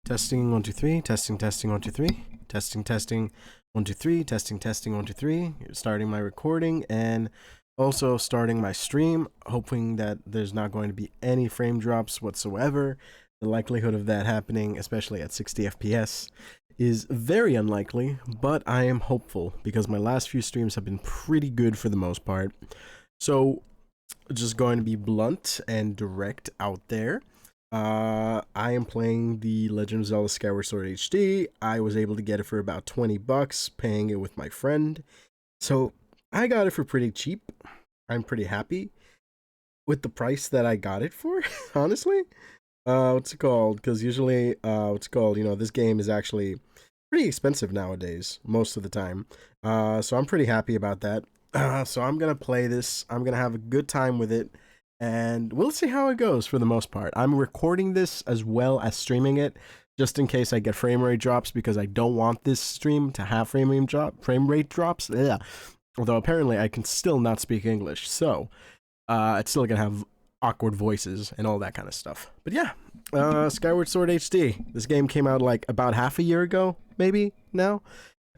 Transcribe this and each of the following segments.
Testing 1 2 3. Testing 1 2 3. Testing 1 2 3. Testing 1 2 3. Starting my recording and also starting my stream, hoping that there's not going to be any frame drops whatsoever. The likelihood of that happening, especially at 60 FPS, is very unlikely, but I am hopeful because my last few streams have been pretty good for the most part. So, just going to be blunt and direct out there. I am playing the Legend of Zelda Skyward Sword HD. I was able to get it for about 20 bucks, paying it with my friend. So, I got it for pretty cheap. I'm pretty happy with the price that I got it for, honestly. What's it called? Because usually, this game is actually pretty expensive nowadays, most of the time. So I'm pretty happy about that. So I'm gonna play this. I'm gonna have a good time with it, and we'll see how it goes for the most part. I'm recording this as well as streaming it, just in case I get frame rate drops, because I don't want this stream to have frame rate drops. Yeah. Although apparently I can still not speak English, so it's still gonna have awkward voices and all that kind of stuff. But yeah, Skyward Sword HD. This game came out like about half a year ago, maybe now.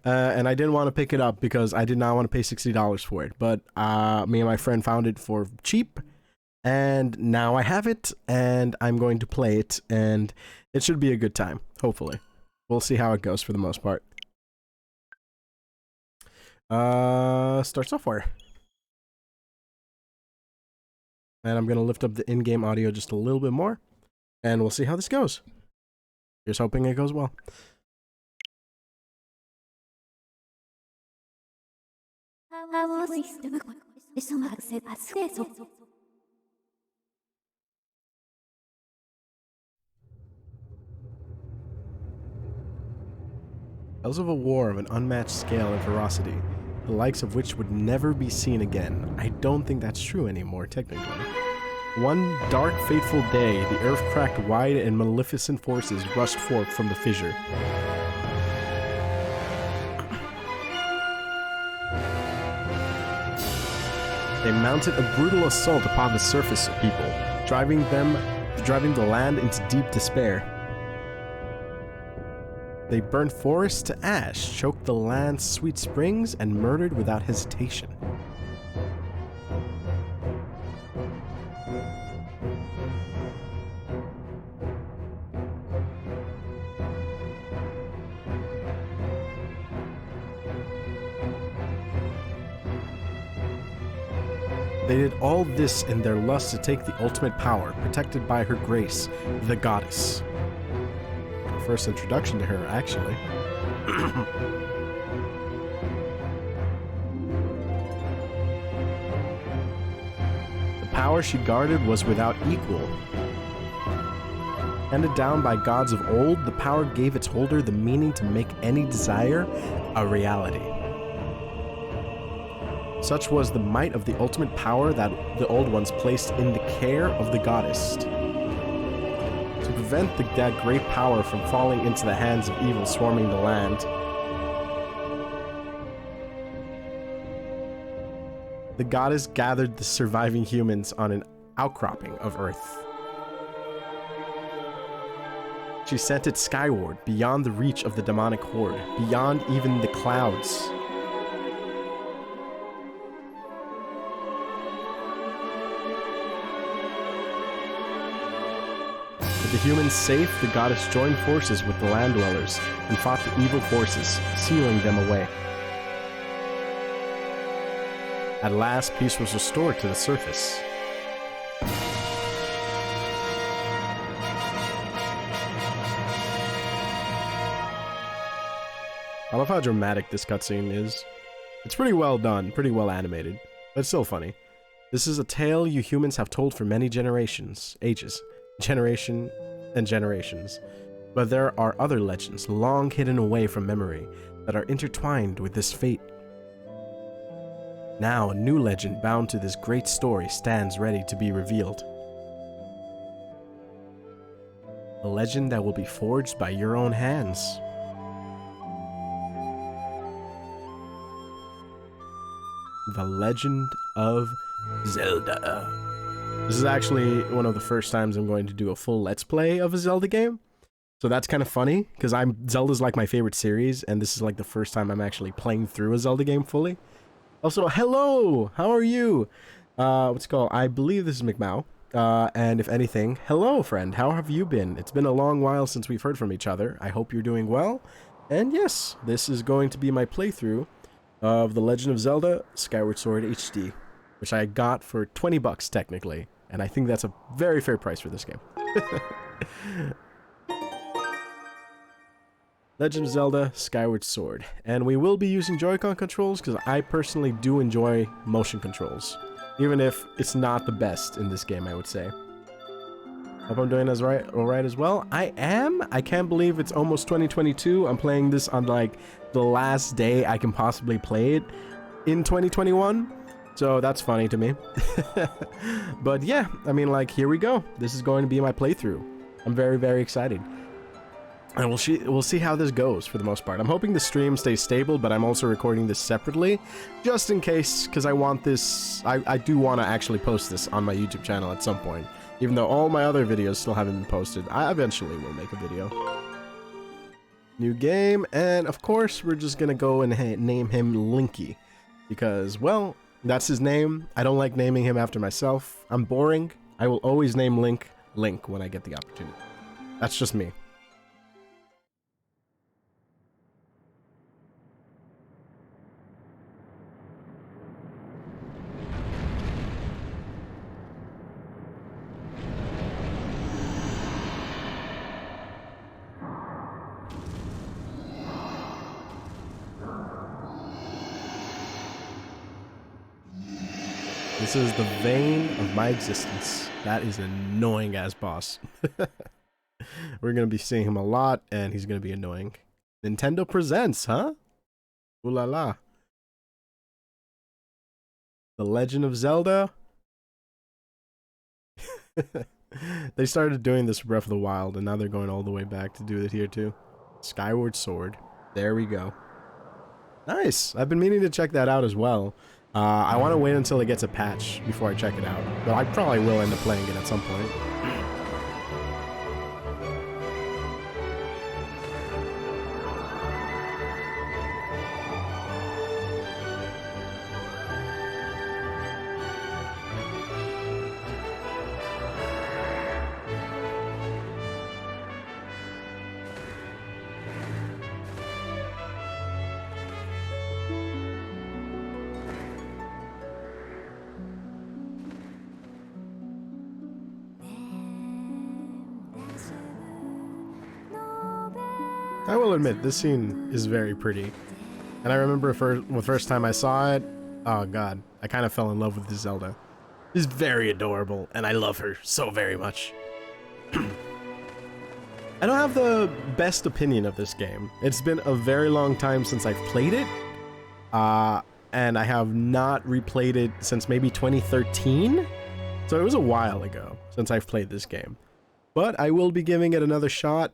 And I didn't want to pick it up because I did not want to pay $60 for it. But me and my friend found it for cheap, and now I have it, and I'm going to play it, and it should be a good time, hopefully. We'll see how it goes for the most part. Start software. And I'm going to lift up the in-game audio just a little bit more, and we'll see how this goes. Here's hoping it goes well. Tales of a war of an unmatched scale and ferocity, the likes of which would never be seen again. I don't think that's true anymore, technically. One dark, fateful day, the earth cracked wide and maleficent forces rushed forth from the fissure. They mounted a brutal assault upon the surface people, driving the land into deep despair. They burnt forests to ash, choked the land's sweet springs, and murdered without hesitation. They did all this in their lust to take the ultimate power, protected by her grace, the goddess. Our first introduction to her, actually. The power she guarded was without equal. Handed down by gods of old, the power gave its holder the meaning to make any desire a reality. Such was the might of the ultimate power that the old ones placed in the care of the goddess. To prevent that great power from falling into the hands of evil swarming the land, the goddess gathered the surviving humans on an outcropping of earth. She sent it skyward, beyond the reach of the demonic horde, beyond even the clouds. With the humans safe, the goddess joined forces with the land dwellers and fought the evil forces, sealing them away. At last, peace was restored to the surface. I love how dramatic this cutscene is. It's pretty well done, pretty well animated, but it's still funny. This is a tale you humans have told for many generations, generation and generations. But there are other legends, long hidden away from memory, that are intertwined with this fate. Now, a new legend bound to this great story stands ready to be revealed. A legend that will be forged by your own hands. The Legend of Zelda. This is actually one of the first times I'm going to do a full Let's Play of a Zelda game. So that's kind of funny, because Zelda's like my favorite series, and this is like the first time I'm actually playing through a Zelda game fully. Also, hello! How are you? What's it called? I believe this is McMao. And if anything, hello friend, how have you been? It's been a long while since we've heard from each other. I hope you're doing well. And yes, this is going to be my playthrough of The Legend of Zelda Skyward Sword HD, which I got for 20 bucks technically, and I think that's a very fair price for this game. Legend of Zelda Skyward Sword, and we will be using Joy-Con controls because I personally do enjoy motion controls, even if it's not the best in this game, I would say. Hope I'm doing alright as well. I am. I can't believe it's almost 2022. I'm playing this on like the last day I can possibly play it in 2021. So that's funny to me. But yeah, I mean, like, here we go. This is going to be my playthrough. I'm very, very excited. And we'll see how this goes for the most part. I'm hoping the stream stays stable, but I'm also recording this separately, just in case, because I want this... I do want to actually post this on my YouTube channel at some point. Even though all my other videos still haven't been posted, I eventually will make a video. New game, and of course, we're just gonna go and name him Linky. Because, well, that's his name. I don't like naming him after myself. I'm boring. I will always name Link Link when I get the opportunity. That's just me. This is the vein of my existence. That is an annoying ass boss. We're gonna be seeing him a lot, and he's gonna be annoying. Nintendo presents, huh? Ooh la la. The Legend of Zelda. They started doing this for Breath of the Wild, and now they're going all the way back to do it here too. Skyward Sword. There we go. Nice. I've been meaning to check that out as well. I want to wait until it gets a patch before I check it out, but I probably will end up playing it at some point. I will admit, this scene is very pretty. And I remember the first time I saw it, oh god, I kind of fell in love with this Zelda. She's very adorable, and I love her so very much. I don't have the best opinion of this game. It's been a very long time since I've played it, and I have not replayed it since maybe 2013? So it was a while ago since I've played this game. But I will be giving it another shot.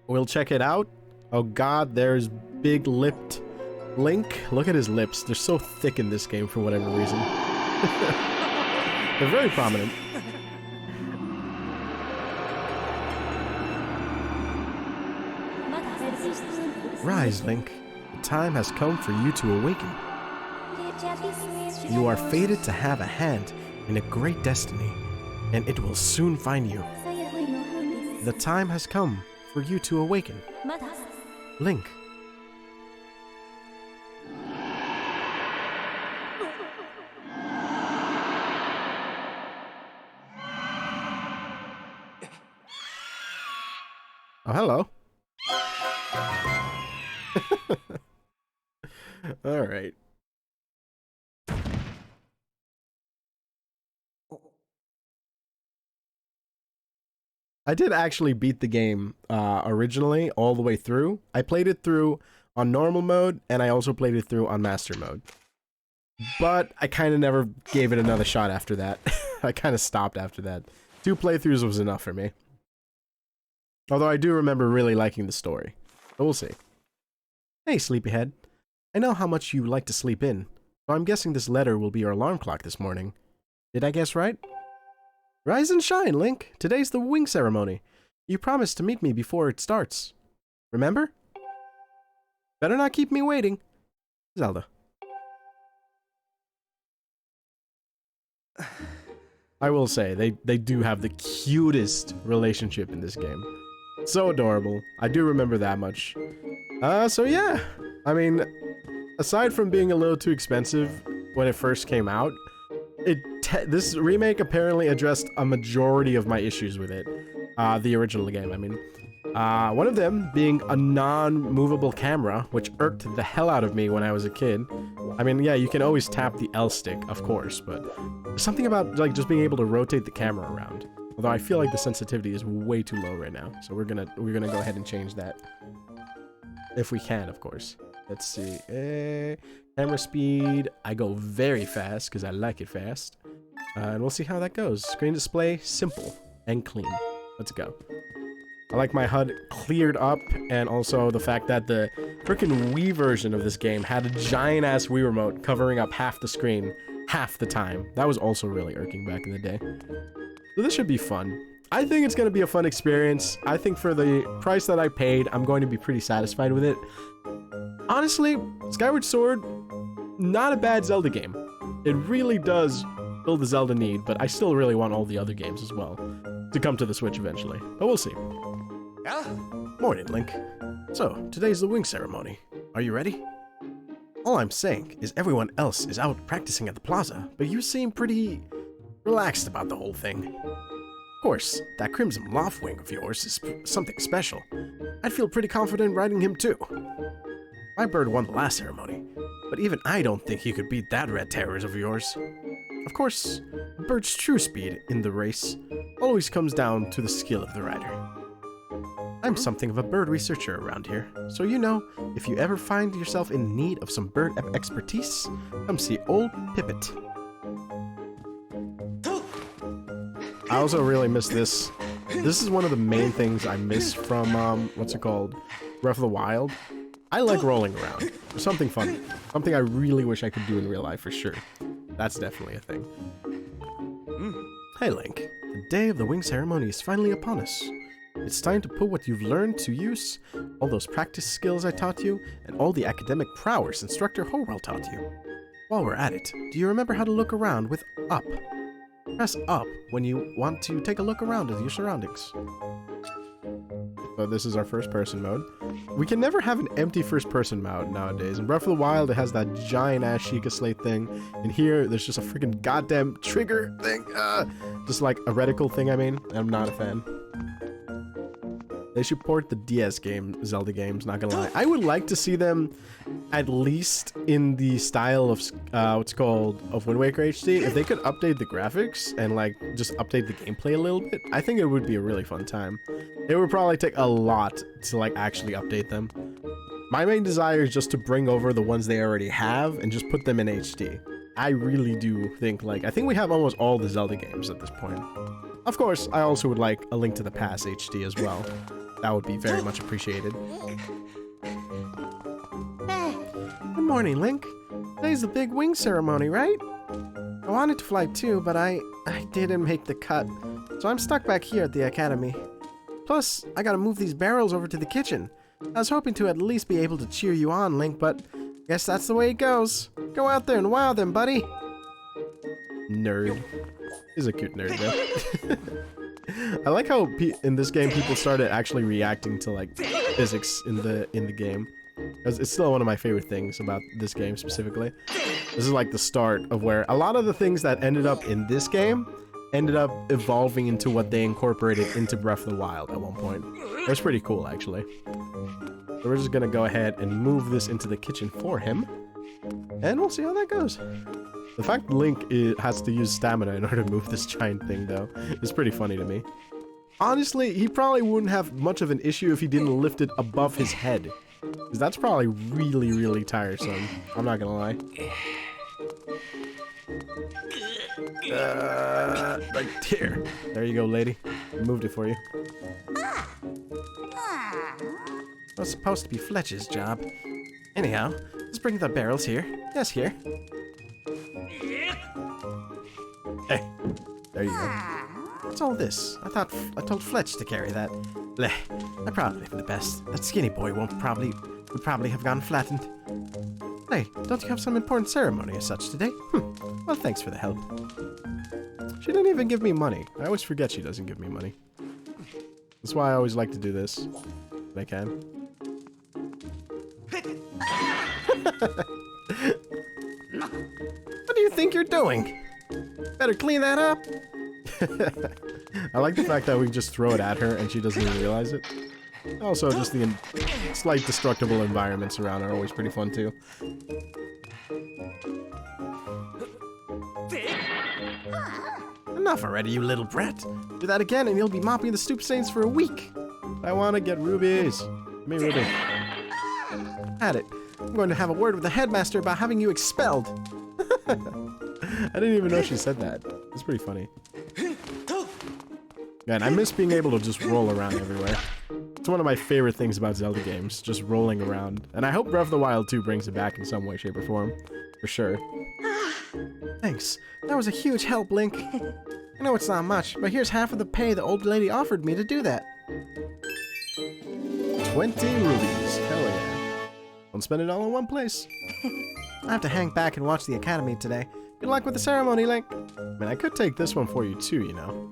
We'll check it out. Oh god, there's big-lipped Link. Look at his lips. They're so thick in this game for whatever reason. They're very prominent. Rise, Link. The time has come for you to awaken. You are fated to have a hand in a great destiny, and it will soon find you. The time has come for you to awaken. Link. Oh, hello. All right. I did actually beat the game originally all the way through. I played it through on normal mode, and I also played it through on master mode. But I kind of never gave it another shot after that. I kind of stopped after that. 2 playthroughs was enough for me. Although I do remember really liking the story. But we'll see. Hey, sleepyhead. I know how much you like to sleep in, so I'm guessing this letter will be your alarm clock this morning. Did I guess right? Rise and shine, Link. Today's the wing ceremony. You promised to meet me before it starts. Remember? Better not keep me waiting. Zelda. I will say, they do have the cutest relationship in this game. So adorable. I do remember that much. So yeah. I mean, aside from being a little too expensive when it first came out, this remake apparently addressed a majority of my issues with it. The original game, I mean. One of them being a non-movable camera, which irked the hell out of me when I was a kid. I mean, yeah, you can always tap the L stick, of course, but something about like just being able to rotate the camera around. Although I feel like the sensitivity is way too low right now, so we're gonna go ahead and change that if we can, of course. Let's see. Camera speed. I go very fast because I like it fast, and we'll see how that goes. Screen display, simple and clean. Let's go. I like my HUD cleared up, and also the fact that the frickin' Wii version of this game had a giant-ass Wii remote covering up half the screen, half the time. That was also really irking back in the day. So this should be fun. I think it's going to be a fun experience. I think for the price that I paid, I'm going to be pretty satisfied with it. Honestly, Skyward Sword, not a bad Zelda game. It really does fill the Zelda need, but I still really want all the other games as well to come to the Switch eventually. But we'll see. Morning, Link. So, today's the wing ceremony. Are you ready? All I'm saying is everyone else is out practicing at the plaza, but you seem pretty relaxed about the whole thing. Of course, that Crimson Loft wing of yours is something special. I'd feel pretty confident riding him too. My bird won the last ceremony, but even I don't think he could beat that red terrors of yours. Of course, a bird's true speed in the race always comes down to the skill of the rider. I'm something of a bird researcher around here, so you know, if you ever find yourself in need of some bird expertise, come see old Pippet. I also really miss this. This is one of the main things I miss from, what's it called? Breath of the Wild. I like rolling around. There's something fun. Something I really wish I could do in real life for sure. That's definitely a thing. Hey Link, the day of the wing ceremony is finally upon us. It's time to put what you've learned to use, all those practice skills I taught you, and all the academic prowess Instructor Horwell taught you. While we're at it, do you remember how to look around with up? Press up when you want to take a look around at your surroundings. So this is our first person mode. We can never have an empty first person mode nowadays. In Breath of the Wild, it has that giant ass Sheikah Slate thing. And here, there's just a freaking goddamn trigger thing. Just like a reticle thing, I mean. I'm not a fan. They should port the DS game, Zelda games, not gonna lie. I would like to see them at least in the style of, what's called, of Wind Waker HD. If they could update the graphics and like just update the gameplay a little bit, I think it would be a really fun time. It would probably take a lot to like actually update them. My main desire is just to bring over the ones they already have and just put them in HD. I really do think I think we have almost all the Zelda games at this point. Of course, I also would like A Link to the Past HD as well. That would be very much appreciated. Good morning, Link. Today's the big wing ceremony, right? I wanted to fly too, but I didn't make the cut, so I'm stuck back here at the academy. Plus, I gotta move these barrels over to the kitchen. I was hoping to at least be able to cheer you on, Link, but guess that's the way it goes. Go out there and wow them, buddy. Nerd. He's a cute nerd, though. I like how in this game people started actually reacting to like physics in the game. It's still one of my favorite things about this game specifically. This is like the start of where a lot of the things that ended up in this game ended up evolving into what they incorporated into Breath of the Wild at one point. It was pretty cool, actually. So we're just gonna go ahead and move this into the kitchen for him, and we'll see how that goes. The fact Link has to use stamina in order to move this giant thing, though, is pretty funny to me. Honestly, he probably wouldn't have much of an issue if he didn't lift it above his head. Because that's probably really, really tiresome. I'm not gonna lie. Right here. There you go, lady. I moved it for you. Well, it's supposed to be Fletch's job. Anyhow, let's bring the barrels here. Yes, here. Hey, there you go. What's all this? I told Fletch to carry that. Bleh. I probably for the best. That skinny boy would probably have gone flattened. Hey, don't you have some important ceremony as such today? Well, thanks for the help. She didn't even give me money. I always forget she doesn't give me money. That's why I always like to do this. If I can. What do you think you're doing? Better clean that up. I like the fact that we just throw it at her and she doesn't even realize it. Also, just the slight destructible environments around are always pretty fun too. Enough already, you little brat. Do that again and you'll be mopping the stoop stains for a week. I want to get rubies. Give me ruby. Had it. I'm going to have a word with the headmaster about having you expelled. I didn't even know she said that. It's pretty funny. Man, I miss being able to just roll around everywhere. It's one of my favorite things about Zelda games, just rolling around. And I hope Breath of the Wild 2 brings it back in some way, shape, or form. For sure. Thanks. That was a huge help, Link. I know it's not much, but here's half of the pay the old lady offered me to do that. 20 rubies. Hell yeah. Don't spend it all in one place. I have to hang back and watch the academy today. Good luck with the ceremony, Link. I mean, I could take this one for you too, you know.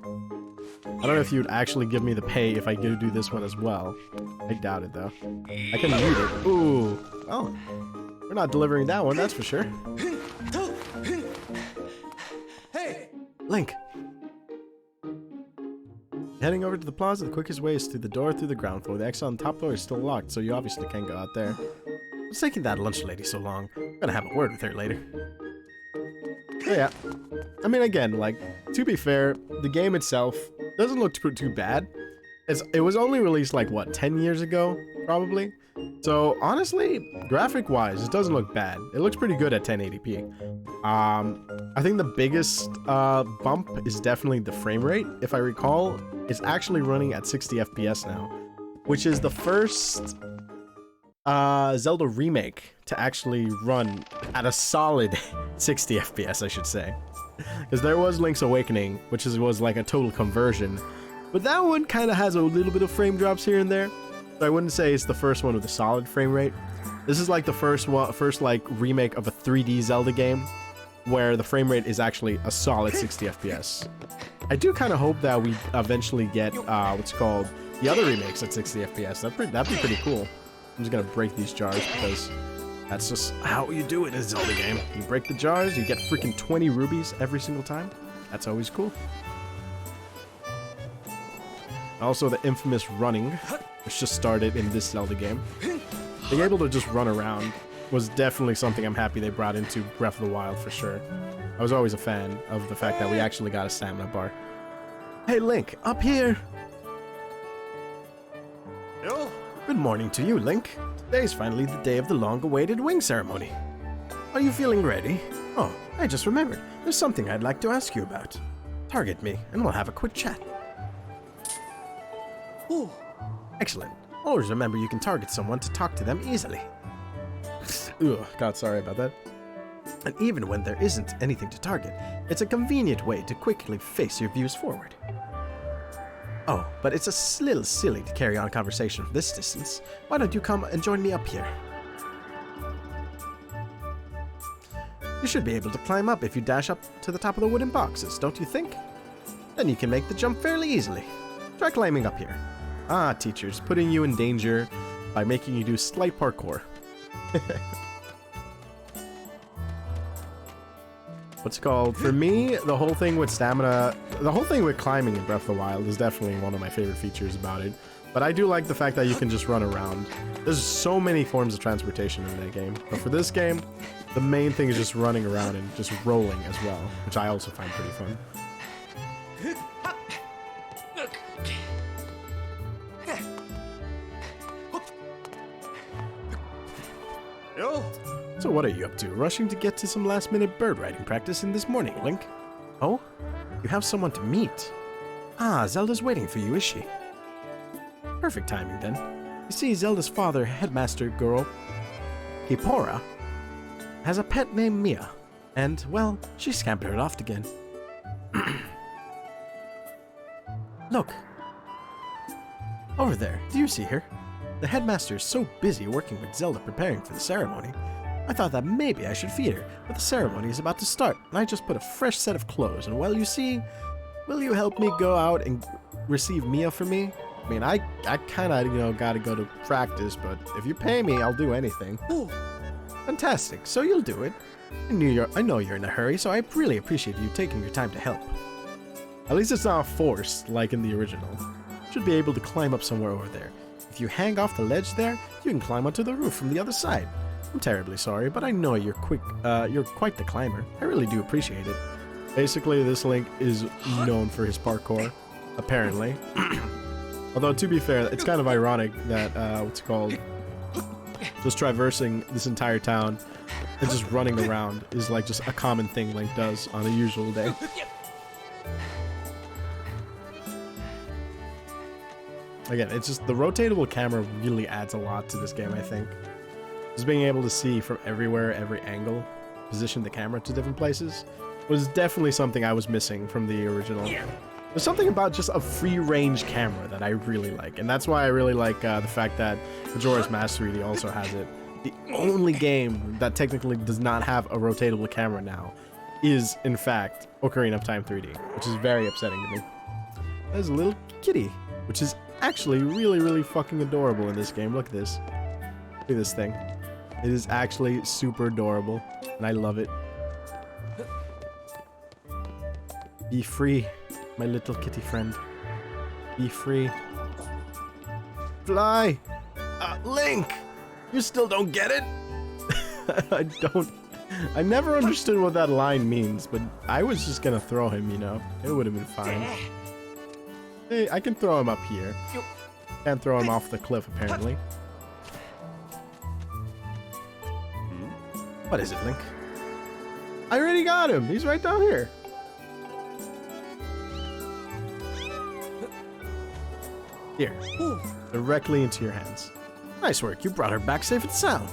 I don't know if you'd actually give me the pay if I do this one as well. I doubt it, though. I can read it. Ooh. Oh. We're not delivering that one, that's for sure. Hey! Link! Heading over to the plaza, the quickest way is through the door through the ground floor. The exit on the top floor is still locked, so you obviously can't go out there. What's taking that lunch lady so long? I'm gonna have a word with her later. Oh, yeah. I mean, again, like, to be fair, the game itself doesn't look too bad. It was only released, like, what, 10 years ago, probably? So, honestly, graphic-wise, it doesn't look bad. It looks pretty good at 1080p. I think the biggest bump is definitely the frame rate. If I recall, it's actually running at 60 FPS now, which is the first Zelda remake to actually run at a solid 60 FPS, I should say. Because there was Link's Awakening, which was like a total conversion. But that one kind of has a little bit of frame drops here and there. So I wouldn't say it's the first one with a solid frame rate. This is like the first like remake of a 3D Zelda game, where the frame rate is actually a solid 60 FPS. I do kind of hope that we eventually get what's called the other remakes at 60 FPS. That'd be pretty cool. I'm just gonna break these jars because that's just how you do it in a Zelda game. You break the jars, you get freaking 20 rubies every single time. That's always cool. Also, the infamous running, which just started in this Zelda game. Being able to just run around was definitely something I'm happy they brought into Breath of the Wild for sure. I was always a fan of the fact that we actually got a stamina bar. Hey Link, up here! Good morning to you, Link. Today's finally the day of the long-awaited wing ceremony. Are you feeling ready? Oh, I just remembered. There's something I'd like to ask you about. Target me, and we'll have a quick chat. Ooh. Excellent. Always remember you can target someone to talk to them easily. Ugh, God, sorry about that. And even when there isn't anything to target, it's a convenient way to quickly face your views forward. Oh, but it's a little silly to carry on a conversation from this distance. Why don't you come and join me up here? You should be able to climb up if you dash up to the top of the wooden boxes, don't you think? Then you can make the jump fairly easily. Try climbing up here. Ah, teachers, putting you in danger by making you do slight parkour. What's it called? For me, the whole thing with stamina, the whole thing with climbing in Breath of the Wild is definitely one of my favorite features about it. But I do like the fact that you can just run around. There's so many forms of transportation in that game. But for this game, the main thing is just running around and just rolling as well, which I also find pretty fun. So what are you up to? Rushing to get to some last-minute bird riding practice in this morning, Link? Oh? You have someone to meet. Ah, Zelda's waiting for you, is she? Perfect timing, then. You see, Zelda's father, headmaster girl, Hippora, has a pet named Mia. And, well, she scampered off again. Look! Over there, do you see her? The headmaster is so busy working with Zelda preparing for the ceremony. I thought that maybe I should feed her, but the ceremony is about to start, and I just put a fresh set of clothes, and well, you see, will you help me go out and receive Mia for me? I mean, I kind of, gotta go to practice, but if you pay me, I'll do anything. Ooh. Fantastic, so you'll do it. I know you're in a hurry, so I really appreciate you taking your time to help. At least it's not forced, like in the original. You should be able to climb up somewhere over there. If you hang off the ledge there, you can climb onto the roof from the other side. I'm terribly sorry, but I know you're quite the climber. I really do appreciate it. Basically, this Link is known for his parkour, apparently. Although, to be fair, it's kind of ironic that, just traversing this entire town and just running around is like just a common thing Link does on a usual day. Again, it's just the rotatable camera really adds a lot to this game, I think. Just being able to see from everywhere, every angle, position the camera to different places, was definitely something I was missing from the original. There's something about just a free-range camera that I really like, and that's why I really like the fact that Majora's Mask 3D also has it. The only game that technically does not have a rotatable camera now is, in fact, Ocarina of Time 3D, which is very upsetting to me. There's a little kitty, which is actually really, really fucking adorable in this game. Look at this. Look at this thing. It is actually super adorable, and I love it. Be free, my little kitty friend. Be free. Fly! Link! You still don't get it? I never understood what that line means, but I was just gonna throw him, It would have been fine. Hey, I can throw him up here. Can't throw him off the cliff, apparently. What is it, Link? I already got him! He's right down here. Here. Directly into your hands. Nice work, you brought her back safe and sound.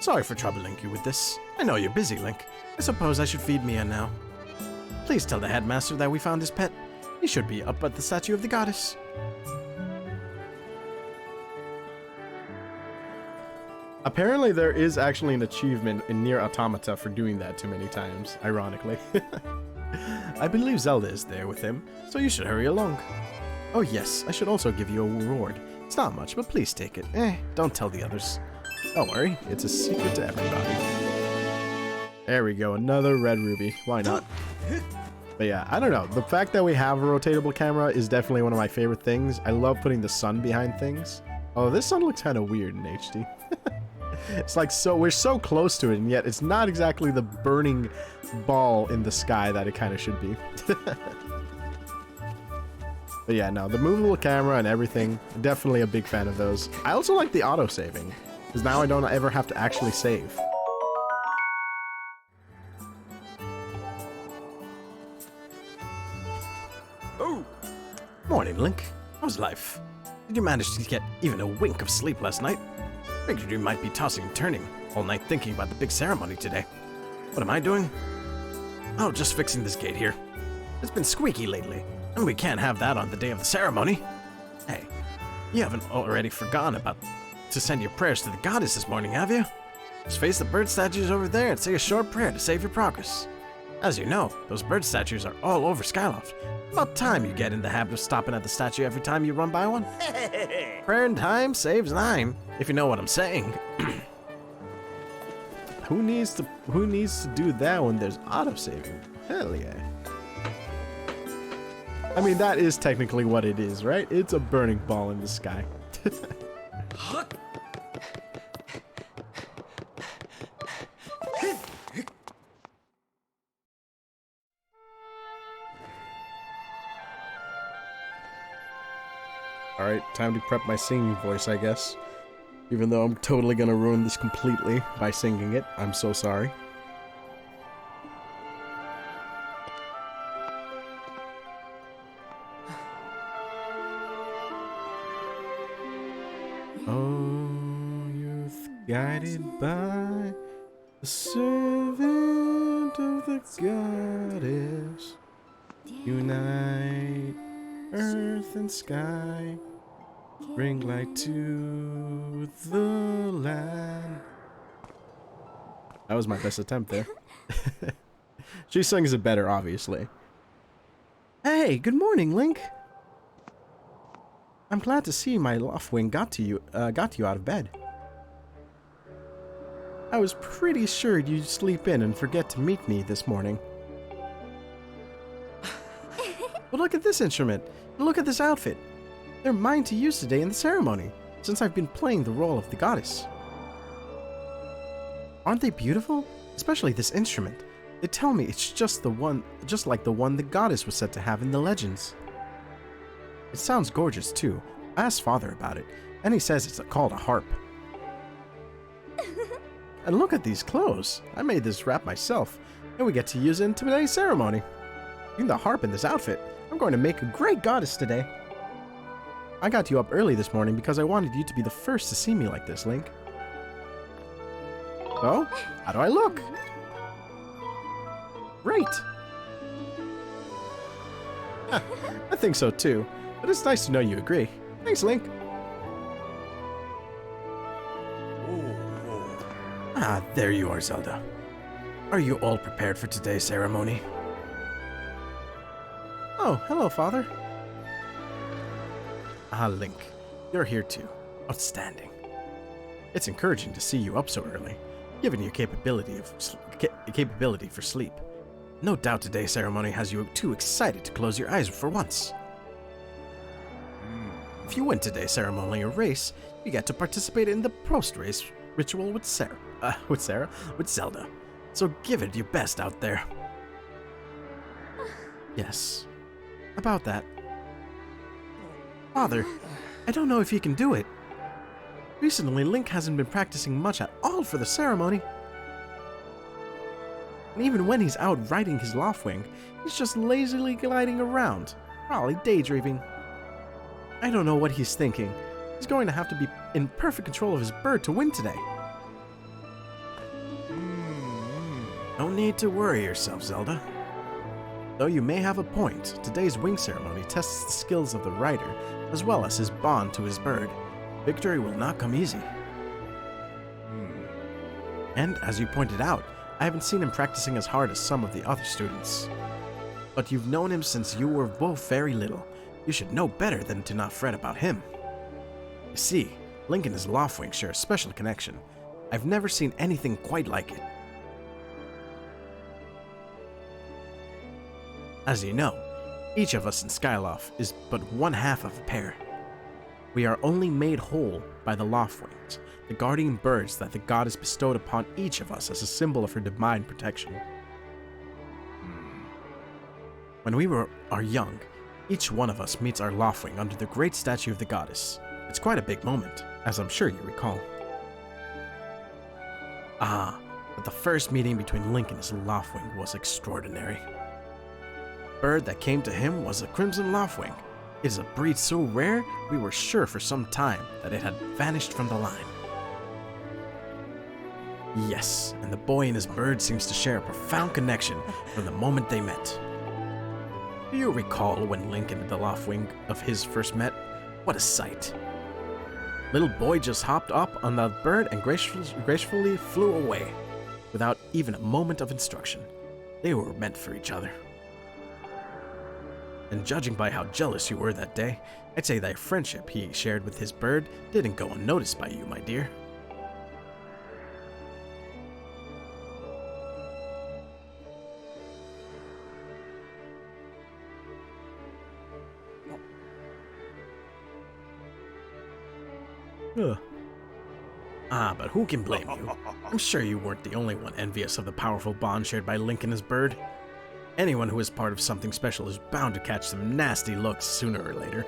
Sorry for troubling you with this. I know you're busy, Link. I suppose I should feed Mia now. Please tell the headmaster that we found his pet. He should be up at the statue of the goddess. Apparently there is actually an achievement in Nier Automata for doing that too many times, ironically. I believe Zelda is there with him, so you should hurry along. Oh yes, I should also give you a reward. It's not much, but please take it. Don't tell the others. Don't worry, it's a secret to everybody. There we go, another red ruby. Why not? But yeah, I don't know. The fact that we have a rotatable camera is definitely one of my favorite things. I love putting the sun behind things. Oh, this sun looks kind of weird in HD. It's like, we're so close to it, and yet it's not exactly the burning ball in the sky that it kind of should be. But yeah, no, the movable camera and everything, definitely a big fan of those. I also like the auto-saving, because now I don't ever have to actually save. Oh! Morning, Link. How's life? Did you manage to get even a wink of sleep last night? Figured you might be tossing and turning all night thinking about the big ceremony today. What am I doing? Oh, just fixing this gate here. It's been squeaky lately, and we can't have that on the day of the ceremony. Hey, you haven't already forgotten about to send your prayers to the goddess this morning, have you? Just face the bird statues over there and say a short prayer to save your progress. As you know, those bird statues are all over Skyloft. About time you get in the habit of stopping at the statue every time you run by one. Prayer in time saves time, if you know what I'm saying. Who needs to do that when there's autosaving? Hell yeah. I mean, that is technically what it is, right? It's a burning ball in the sky. Alright, time to prep my singing voice, I guess. Even though I'm totally gonna ruin this completely by singing it. I'm so sorry. Oh, youth guided by the servant of the goddess, unite Earth and sky, bring light to the land. That was my best attempt there. She sings it better, obviously. Hey, good morning, Link. I'm glad to see my Loftwing got you out of bed. I was pretty sure you'd sleep in and forget to meet me this morning. But look at this instrument, and look at this outfit. They're mine to use today in the ceremony, since I've been playing the role of the goddess. Aren't they beautiful? Especially this instrument. They tell me it's just like the one the goddess was said to have in the legends. It sounds gorgeous too. I asked Father about it, and he says it's called a harp. And look at these clothes. I made this wrap myself, and we get to use it in today's ceremony. Even the harp in this outfit. I'm going to make a great goddess today. I got you up early this morning because I wanted you to be the first to see me like this, Link. So, how do I look? Great! I think so too, but it's nice to know you agree. Thanks, Link. Ah, there you are, Zelda. Are you all prepared for today's ceremony? Oh, hello, Father. Ah, Link, you're here too. Outstanding. It's encouraging to see you up so early, given your capability for sleep. No doubt today's ceremony has you too excited to close your eyes for once. If you win today's ceremonial race, you get to participate in the post-race ritual with Zelda. So give it your best out there. Yes. About that. Father, I don't know if you can do it. Recently, Link hasn't been practicing much at all for the ceremony. And even when he's out riding his Loftwing, he's just lazily gliding around, probably daydreaming. I don't know what he's thinking. He's going to have to be in perfect control of his bird to win today. No need to worry yourself, Zelda. Though you may have a point, today's wing ceremony tests the skills of the rider, as well as his bond to his bird. Victory will not come easy. And, as you pointed out, I haven't seen him practicing as hard as some of the other students. But you've known him since you were both very little. You should know better than to not fret about him. You see, Link and his Loftwing share a special connection. I've never seen anything quite like it. As you know, each of us in Skyloft is but one half of a pair. We are only made whole by the Loftwings, the guardian birds that the goddess bestowed upon each of us as a symbol of her divine protection. When we are young, each one of us meets our Loftwing under the great statue of the goddess. It's quite a big moment, as I'm sure you recall. But the first meeting between Link and his Loftwing was extraordinary. The bird that came to him was a Crimson Loftwing. It is a breed so rare, we were sure for some time that it had vanished from the line. Yes, and the boy and his bird seems to share a profound connection from the moment they met. Do you recall when Link and the Loftwing of his first met? What a sight. Little boy just hopped up on the bird and gracefully flew away, without even a moment of instruction. They were meant for each other. And judging by how jealous you were that day, I'd say that friendship he shared with his bird didn't go unnoticed by you, my dear. But who can blame you? I'm sure you weren't the only one envious of the powerful bond shared by Link and his bird. Anyone who is part of something special is bound to catch some nasty looks sooner or later.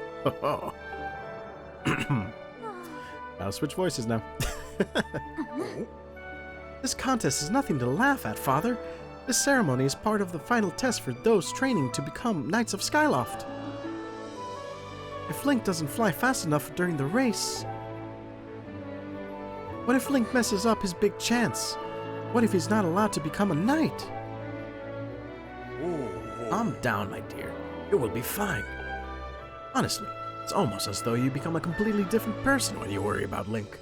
I'll switch voices now. This contest is nothing to laugh at, Father. This ceremony is part of the final test for those training to become Knights of Skyloft. If Link doesn't fly fast enough during the race... What if Link messes up his big chance? What if he's not allowed to become a knight? Calm down, my dear. It will be fine. Honestly, it's almost as though you become a completely different person when you worry about Link.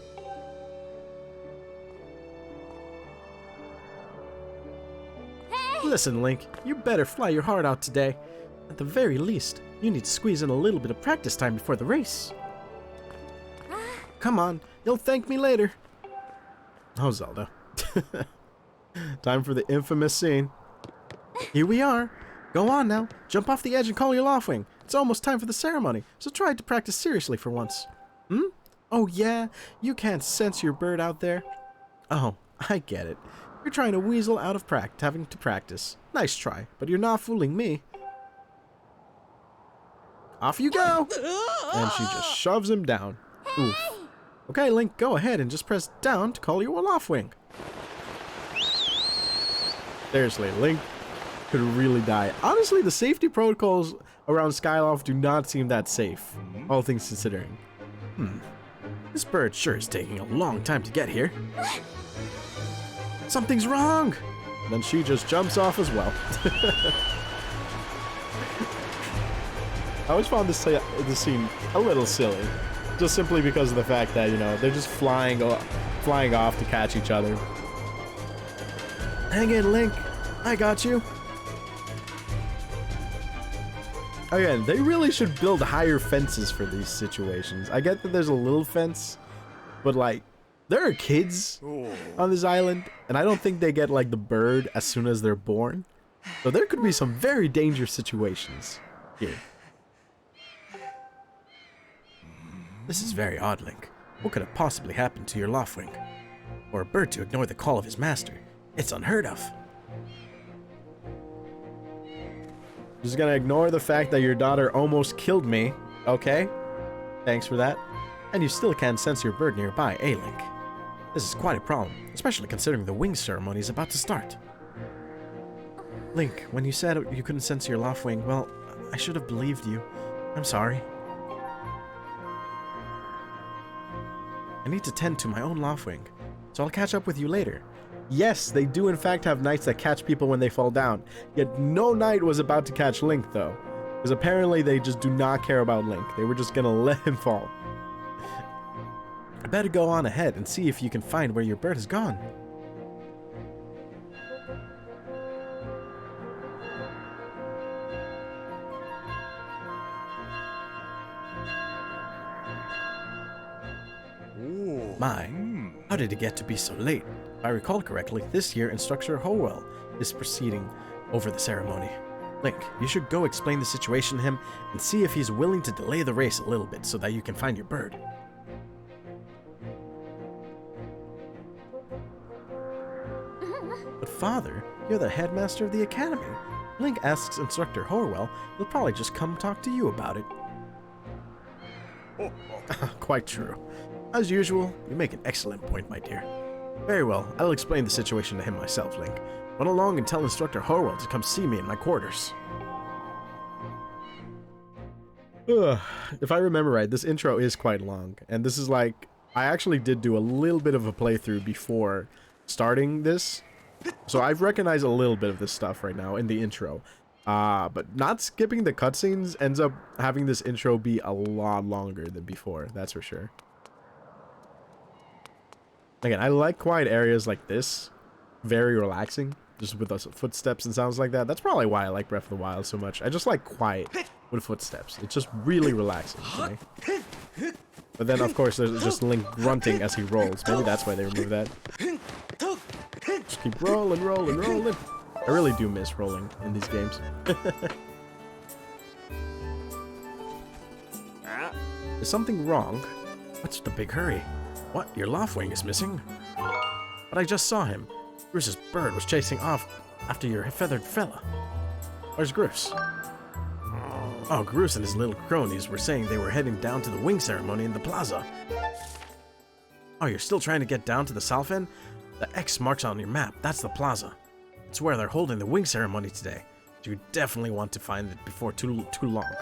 Listen, Link, you better fly your heart out today. At the very least, you need to squeeze in a little bit of practice time before the race. Come on, you'll thank me later. Oh, Zelda. Time for the infamous scene. Here we are. Go on now, jump off the edge and call your Loftwing. It's almost time for the ceremony, so try to practice seriously for once. Oh yeah, you can't sense your bird out there? Oh, I get it. You're trying to weasel out of having to practice. Nice try, but you're not fooling me. Off you go! And she just shoves him down. Oof. Okay, Link, go ahead and just press down to call your Loftwing. Seriously, Link could really die. Honestly, the safety protocols around Skyloft do not seem that safe, all things considering. This bird sure is taking a long time to get here. Something's wrong! And then she just jumps off as well. I always found this scene a little silly, just simply because of the fact that, you know, they're just flying off to catch each other. Hang in, Link. I got you. Again, they really should build higher fences for these situations. I get that there's a little fence, but like, there are kids on this island, and I don't think they get like the bird as soon as they're born. So there could be some very dangerous situations here. This is very odd, Link. What could have possibly happened to your Loftwing? For a bird to ignore the call of his master. It's unheard of. Just gonna ignore the fact that your daughter almost killed me. Okay. Thanks for that. And you still can't sense your bird nearby, eh, Link? This is quite a problem, especially considering the wing ceremony is about to start. Link, when you said you couldn't sense your Loftwing, well, I should have believed you. I'm sorry. I need to tend to my own Loftwing, so I'll catch up with you later. Yes, they do in fact have knights that catch people when they fall down, yet no knight was about to catch Link though, because apparently they just do not care about Link. They were just gonna let him fall. I better go on ahead and see if you can find where your bird has gone. My, how did it get to be so late? If I recall correctly, this year Instructor Howell is proceeding over the ceremony. Link, you should go explain the situation to him and see if he's willing to delay the race a little bit so that you can find your bird. But Father, you're the headmaster of the academy. Link asks Instructor Horwell, he'll probably just come talk to you about it. Quite true. As usual, you make an excellent point, my dear. Very well, I'll explain the situation to him myself, Link. Run along and tell Instructor Horwell to come see me in my quarters. If I remember right, this intro is quite long, and this is like, I actually did do a little bit of a playthrough before starting this, so I've recognized a little bit of this stuff right now in the intro. But not skipping the cutscenes ends up having this intro be a lot longer than before, that's for sure. Again, I like quiet areas like this. Very relaxing. Just with the footsteps and sounds like that. That's probably why I like Breath of the Wild so much. I just like quiet with footsteps. It's just really relaxing to me. But then, of course, there's just Link grunting as he rolls. Maybe that's why they removed that. Just keep rolling, rolling, rolling. I really do miss rolling in these games. Is something wrong? What's the big hurry? What? Your Loftwing is missing? But I just saw him. Groos's bird was chasing off after your feathered fella. Where's Groos? Oh, Groos and his little cronies were saying they were heading down to the wing ceremony in the plaza. Oh, you're still trying to get down to the south end? The X marks on your map, that's the plaza. It's where they're holding the wing ceremony today. You definitely want to find it before too long.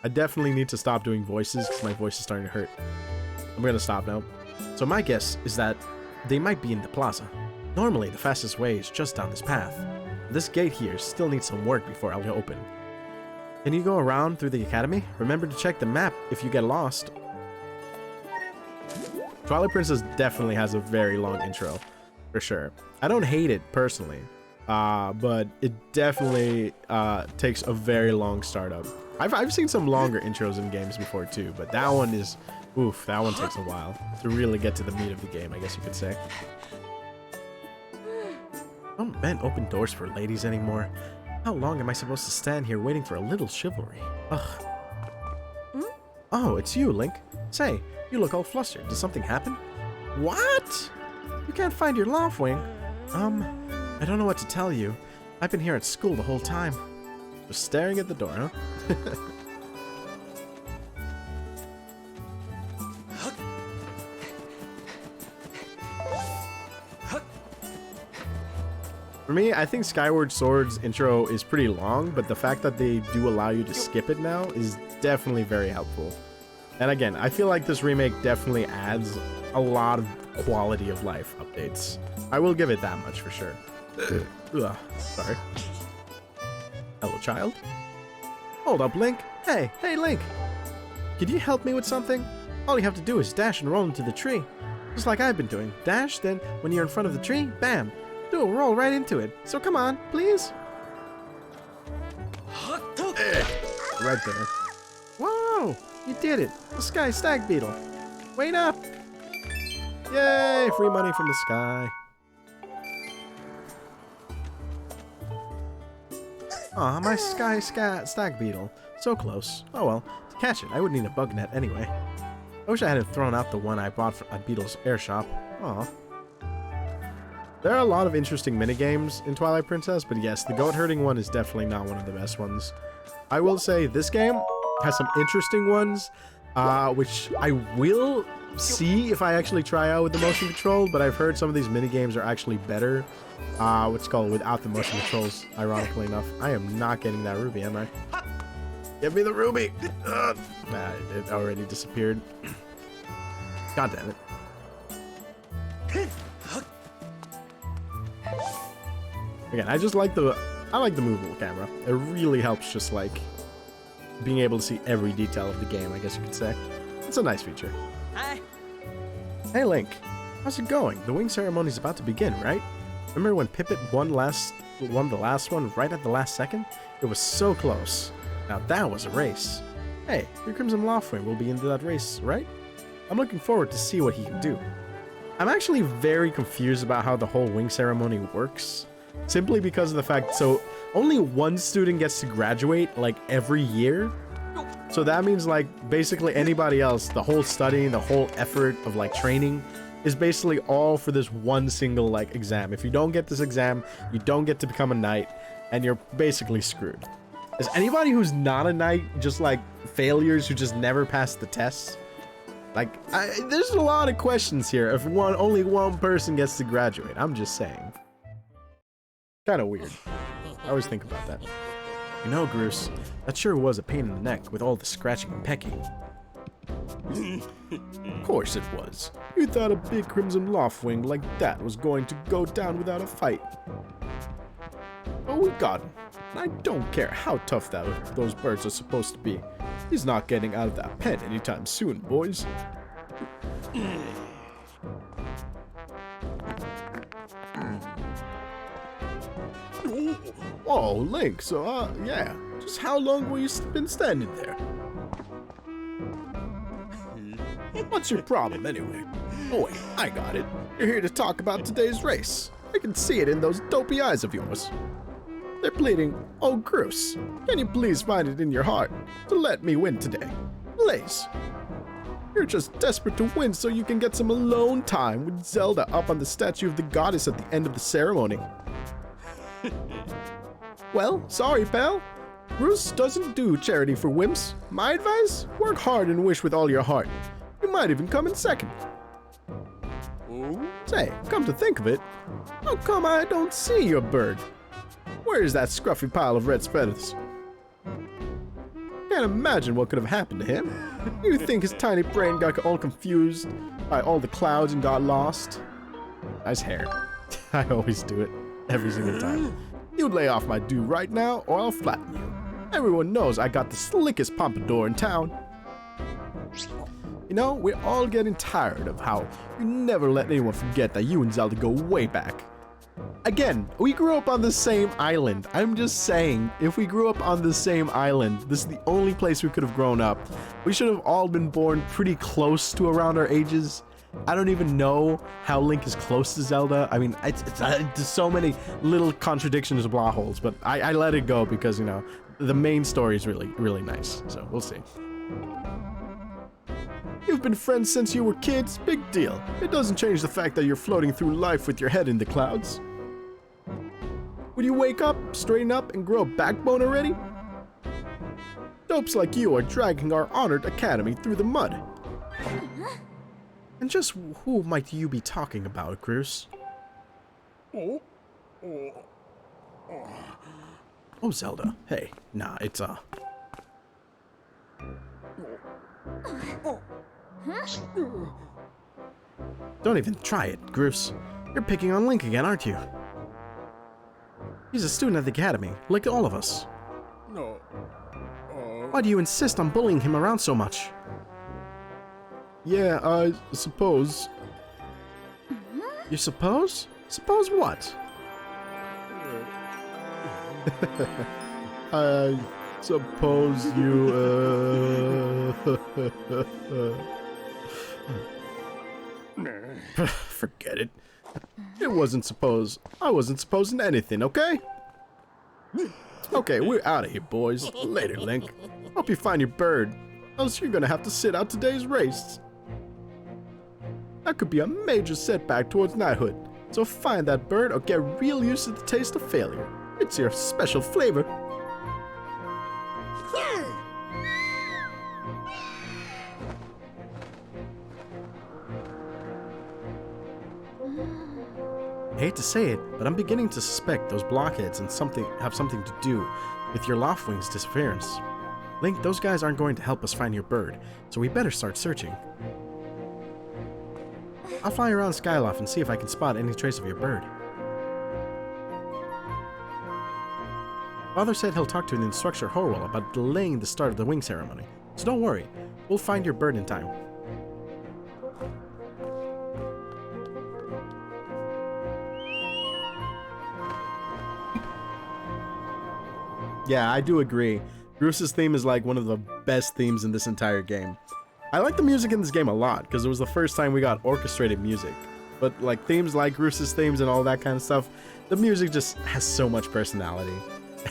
I definitely need to stop doing voices because my voice is starting to hurt. I'm gonna stop now. So my guess is that they might be in the plaza. Normally, the fastest way is just down this path. This gate here still needs some work before I'll open. Can you go around through the academy? Remember to check the map if you get lost. Twilight Princess definitely has a very long intro, for sure. I don't hate it personally, but it definitely takes a very long startup. I've seen some longer intros in games before too, but that one is, oof, that one takes a while to really get to the meat of the game, I guess you could say. Don't men open doors for ladies anymore? How long am I supposed to stand here waiting for a little chivalry? Ugh. Oh, it's you, Link. Say, you look all flustered. Did something happen? What? You can't find your Loftwing? I don't know what to tell you. I've been here at school the whole time. Just staring at the door, huh? For me, I think Skyward Sword's intro is pretty long, but the fact that they do allow you to skip it now is definitely very helpful. And again, I feel like this remake definitely adds a lot of quality of life updates. I will give it that much for sure. Ugh, sorry. Hello, child. Hold up, Link. Hey, Link. Could you help me with something? All you have to do is dash and roll into the tree. Just like I've been doing. Dash, then when you're in front of the tree, bam. Do a roll right into it. So come on, please. Right there. Whoa! You did it. The sky stag beetle. Wait up. Yay! Free money from the sky. Aw, my sky stag beetle. So close. Oh well. To catch it, I would need a bug net anyway. I wish I hadn't thrown out the one I bought at Beetle's air shop. Aw. There are a lot of interesting minigames in Twilight Princess, but yes, the goat herding one is definitely not one of the best ones. I will say this game has some interesting ones, which I will see if I actually try out with the motion control, but I've heard some of these minigames are actually better, what's called without the motion controls, ironically enough. I am not getting that ruby, am I? Give me the ruby! Nah, it already disappeared. God damn it. Again, I like the movable camera. It really helps just like being able to see every detail of the game, I guess you could say. It's a nice feature. Hi. Hey Link, how's it going? The wing ceremony's about to begin, right? Remember when Pippet won the last one right at the last second? It was so close. Now that was a race. Hey, your Crimson Loftwing will be into that race, right? I'm looking forward to see what he can do. I'm actually very confused about how the whole wing ceremony works. Simply because of the fact, so only one student gets to graduate like every year. So that means like basically anybody else, the whole studying, the whole effort of like training is basically all for this one single like exam. If you don't get this exam, you don't get to become a knight and you're basically screwed. Is anybody who's not a knight just like failures who just never pass the tests? Like, there's a lot of questions here if only one person gets to graduate. I'm just saying. Kind of weird. I always think about that. You know, Groose, that sure was a pain in the neck with all the scratching and pecking. Of course it was. You thought a big Crimson Loftwing like that was going to go down without a fight. But we got him. I don't care how tough those birds are supposed to be. He's not getting out of that pen anytime soon, boys. Oh, Link, so, yeah. Just how long were you been standing there? What's your problem, anyway? Oh, wait, I got it. You're here to talk about today's race. I can see it in those dopey eyes of yours. They're pleading, oh, Groose, can you please find it in your heart to let me win today? Please. You're just desperate to win so you can get some alone time with Zelda up on the statue of the goddess at the end of the ceremony. Well, sorry, pal. Groose doesn't do charity for wimps. My advice? Work hard and wish with all your heart. You might even come in second. Say, come to think of it, how come I don't see your bird? Where is that scruffy pile of red feathers? Can't imagine what could have happened to him. You think his tiny brain got all confused by all the clouds and got lost? Nice hair. I always do it, every single time. You lay off my do right now, or I'll flatten you. Everyone knows I got the slickest pompadour in town. You know, we're all getting tired of how you never let anyone forget that you and Zelda go way back. Again, we grew up on the same island. I'm just saying, if we grew up on the same island, this is the only place we could have grown up. We should have all been born pretty close to around our ages. I don't even know how Link is close to Zelda. I mean, there's so many little contradictions, plot holes, but I let it go because, you know, the main story is really, really nice. So we'll see. You've been friends since you were kids. Big deal. It doesn't change the fact that you're floating through life with your head in the clouds. Would you wake up, straighten up, and grow a backbone already? Dopes like you are dragging our honored academy through the mud. And just who might you be talking about, Cruz? Oh, Zelda. Hey, nah, it's Don't even try it, Groose. You're picking on Link again, aren't you? He's a student at the academy, like all of us. No. Why do you insist on bullying him around so much? Yeah, I suppose. You suppose? Suppose what? I suppose you, Forget it. It wasn't suppose. I wasn't supposing anything, okay? Okay, we're out of here, boys. Later, Link. Hope you find your bird. Else you're gonna have to sit out today's race. That could be a major setback towards knighthood. So find that bird or get real used to the taste of failure. It's your special flavor. I hate to say it, but I'm beginning to suspect those blockheads have something to do with your Loftwing's disappearance. Link, those guys aren't going to help us find your bird, so we better start searching. I'll fly around Skyloft and see if I can spot any trace of your bird. Father said he'll talk to the instructor Horwell about delaying the start of the wing ceremony, so don't worry, we'll find your bird in time. Yeah, I do agree. Bruce's theme is like one of the best themes in this entire game. I like the music in this game a lot because it was the first time we got orchestrated music. But like themes like Bruce's themes and all that kind of stuff, the music just has so much personality.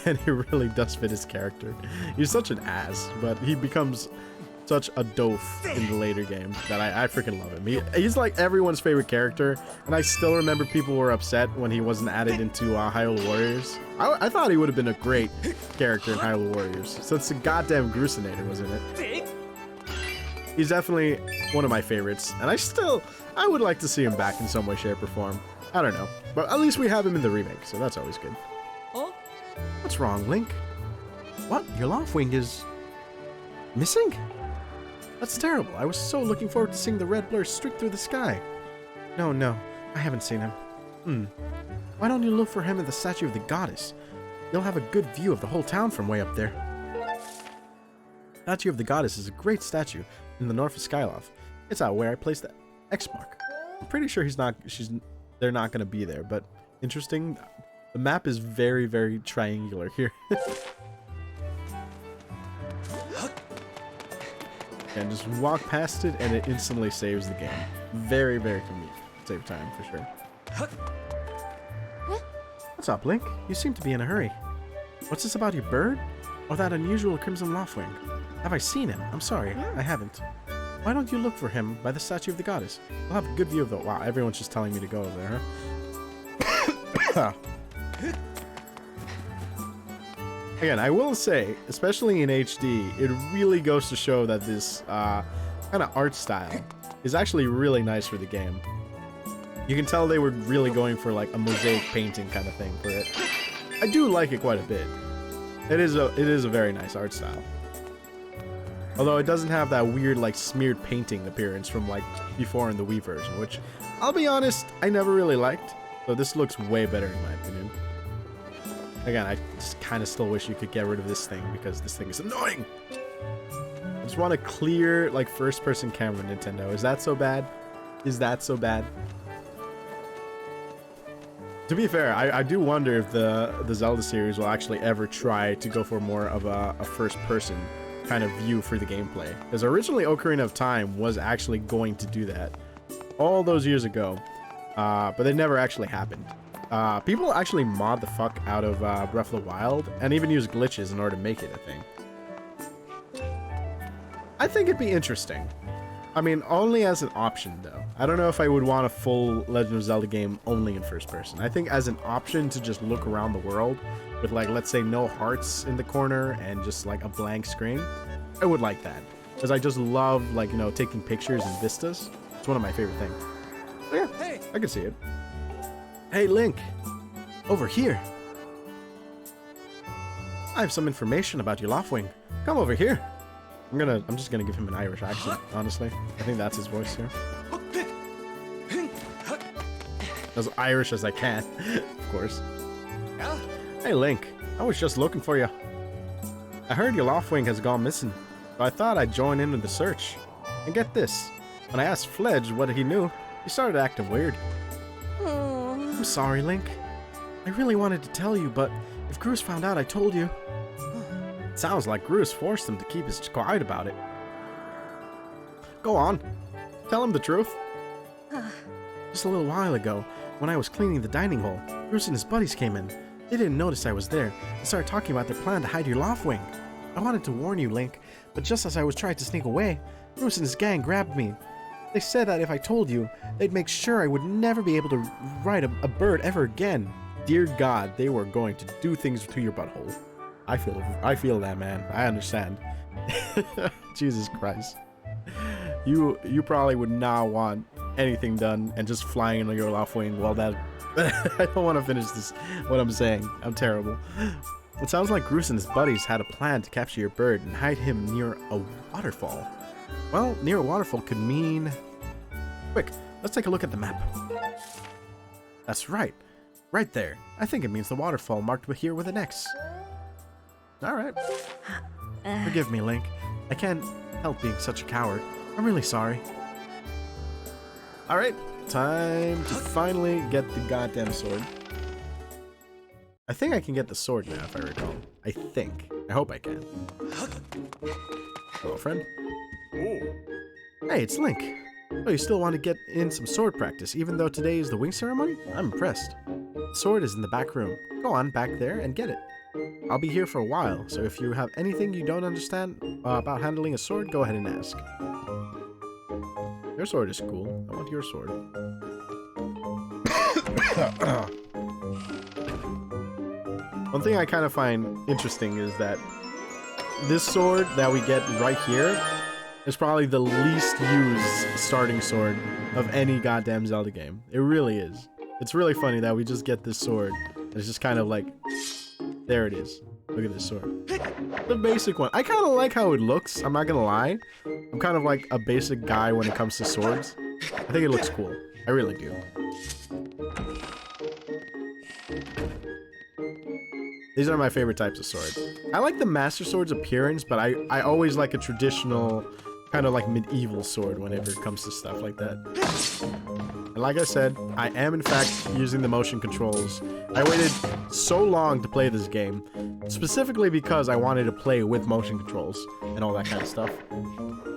And it really does fit his character. He's such an ass, but he becomes such a doof in the later games that I freaking love him. He's like everyone's favorite character, and I still remember people were upset when he wasn't added into Hyrule Warriors. I thought he would have been a great character in Hyrule Warriors, since the goddamn Grusinator was in it. He's definitely one of my favorites, and I would like to see him back in some way, shape, or form. I don't know, but at least we have him in the remake, so that's always good. Huh? What's wrong, Link? What? Your Loftwing is missing? That's terrible. I was so looking forward to seeing the red blur streak through the sky. No, I haven't seen him. Why don't you look for him at the statue of the goddess? You'll have a good view of the whole town from way up there. Statue of the goddess is a great statue in the north of Skyloft. It's out where I placed the X mark. I'm pretty sure they're not gonna be there, but interesting. The map is very, very triangular here. And just walk past it and it instantly saves the game. Very, very convenient. Save time for sure. What's up, Link? You seem to be in a hurry. What's this about your bird? Or that unusual Crimson Loftwing? Have I seen him? I'm sorry, I haven't. Why don't you look for him by the statue of the goddess? We'll have a good view of the— Wow, everyone's just telling me to go over there, huh? Again, I will say, especially in HD, it really goes to show that this kind of art style is actually really nice for the game. You can tell they were really going for like a mosaic painting kind of thing for it. I do like it quite a bit. It is a very nice art style. Although it doesn't have that weird like smeared painting appearance from like before in the Wii version, which I'll be honest, I never really liked. So this looks way better in my opinion. Again, I just kind of still wish you could get rid of this thing because this thing is annoying. I just want a clear, like, first-person camera, Nintendo. Is that so bad? Is that so bad? To be fair, I do wonder if the Zelda series will actually ever try to go for more of a first-person kind of view for the gameplay. Because originally Ocarina of Time was actually going to do that all those years ago, but it never actually happened. People actually mod the fuck out of Breath of the Wild and even use glitches in order to make it a thing. I think it'd be interesting. I mean, only as an option, though. I don't know if I would want a full Legend of Zelda game only in first person. I think as an option to just look around the world with, like, let's say no hearts in the corner and just, like, a blank screen, I would like that. Because I just love, like, you know, taking pictures and vistas. It's one of my favorite things. So, yeah, hey. I can see it. Hey, Link. Over here. I have some information about your Loftwing. Come over here. I'm just gonna give him an Irish accent, honestly. I think that's his voice here. As Irish as I can, of course. Hey Link, I was just looking for you. I heard your Loftwing has gone missing, so I thought I'd join in with the search. And get this, when I asked Fledge what he knew, he started acting weird. I'm sorry, Link. I really wanted to tell you, but if Groose found out I told you... Sounds like Groose forced him to keep his quiet about it. Go on. Tell him the truth. Just a little while ago, when I was cleaning the dining hall, Groose and his buddies came in. They didn't notice I was there and started talking about their plan to hide your Loftwing. I wanted to warn you, Link, but just as I was trying to sneak away, Groose and his gang grabbed me. They said that if I told you, they'd make sure I would never be able to ride a bird ever again. Dear God, they were going to do things to your butthole. I feel that, man. I understand. Jesus Christ. You probably would not want anything done and just flying into your Loftwing. Well, that... I don't want to finish this, what I'm saying. I'm terrible. It sounds like Groose and his buddies had a plan to capture your bird and hide him near a waterfall. Well, near a waterfall could mean... Quick, let's take a look at the map. That's right. Right there. I think it means the waterfall marked here with an X. Alright. Forgive me, Link. I can't help being such a coward. I'm really sorry. Alright, time to finally get the goddamn sword. I think I can get the sword now, if I recall. I think. I hope I can. Hello, friend. Hey, it's Link. Oh, you still want to get in some sword practice, even though today is the wing ceremony? I'm impressed. The sword is in the back room. Go on back there and get it. I'll be here for a while, so if you have anything you don't understand about handling a sword, go ahead and ask. Your sword is cool. I want your sword. One thing I kind of find interesting is that this sword that we get right here is probably the least used starting sword of any goddamn Zelda game. It really is. It's really funny that we just get this sword. It's just kind of like... There it is. Look at this sword. The basic one. I kind of like how it looks. I'm not gonna lie. I'm kind of like a basic guy when it comes to swords. I think it looks cool. I really do. These are my favorite types of swords. I like the Master Sword's appearance, but I always like a traditional, kind of like medieval sword whenever it comes to stuff like that. And like I said, I am in fact using the motion controls. I waited so long to play this game, specifically because I wanted to play with motion controls and all that kind of stuff.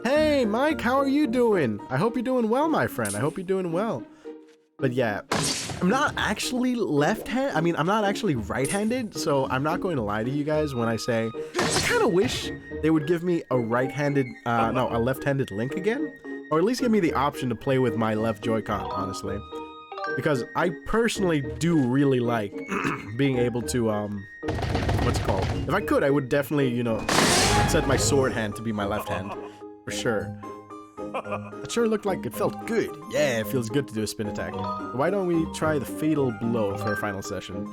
Hey, Mike, how are you doing? I hope you're doing well, my friend. I hope you're doing well. But yeah, I'm not actually left-handed. I mean, I'm not actually right-handed, so I'm not going to lie to you guys when I say I kind of wish they would give me a right-handed, no, a left-handed Link again. Or at least give me the option to play with my left Joy-Con, honestly. Because I personally do really like being able to, what's it called? If I could, I would definitely, you know, set my sword hand to be my left hand. For sure. It sure looked like it felt good. Yeah, it feels good to do a spin attack. Why don't we try the fatal blow for our final session?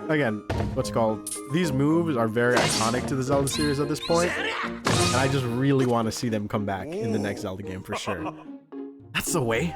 Again, what's it called? These moves are very iconic to the Zelda series at this point. And I just really want to see them come back in the next Zelda game for sure. That's the way.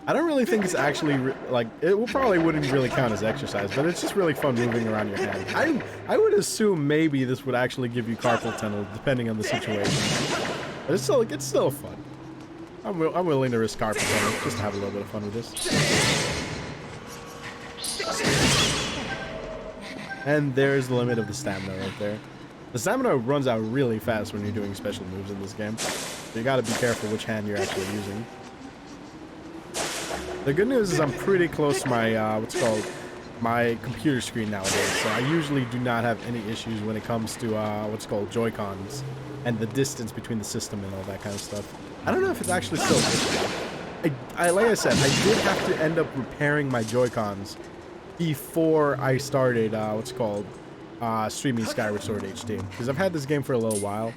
I don't really think it's actually like it probably wouldn't really count as exercise, but it's just really fun moving around your hand. I would assume maybe this would actually give you carpal tunnel depending on the situation, but it's still fun. I'm willing to risk carpal tunnel just to have a little bit of fun with this. And there's the limit of the stamina right there. The stamina runs out really fast when you're doing special moves in this game, so you gotta be careful which hand you're actually using. The good news is I'm pretty close to my, my computer screen nowadays, so I usually do not have any issues when it comes to, Joy-Cons and the distance between the system and all that kind of stuff. I don't know if it's actually still an issue. Like I said, I did have to end up repairing my Joy-Cons before I started, streaming Skyward Sword HD, because I've had this game for a little while.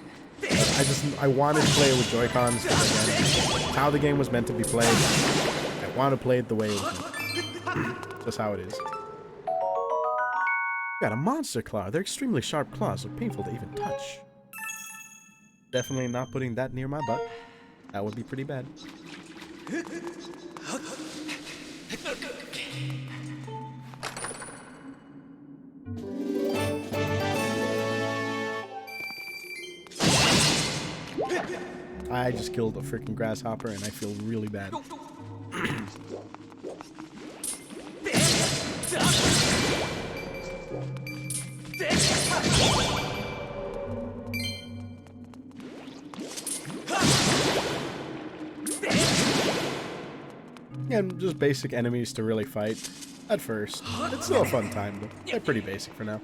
I wanted to play it with Joy-Cons, because again, how the game was meant to be played. I want to play it the way it was. Just how it is. Got a monster claw. They're extremely sharp claws, so painful to even touch. Definitely not putting that near my butt. That would be pretty bad. I just killed a freaking grasshopper and I feel really bad. And just basic enemies to really fight at first. It's still a fun time, but they're pretty basic for now.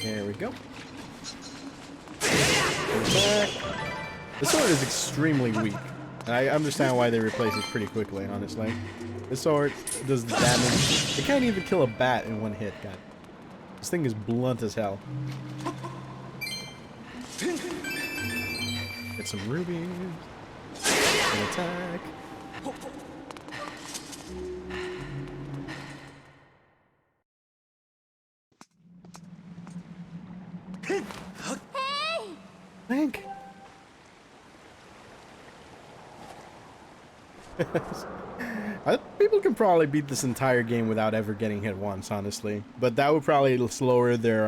There we go. This sword is extremely weak, and I understand why they replace it pretty quickly, honestly. This sword does the damage. It can't even kill a bat in one hit, God. This thing is blunt as hell. Get some rubies. An attack. Hey! Link. People can probably beat this entire game without ever getting hit once, honestly. But that would probably slower their,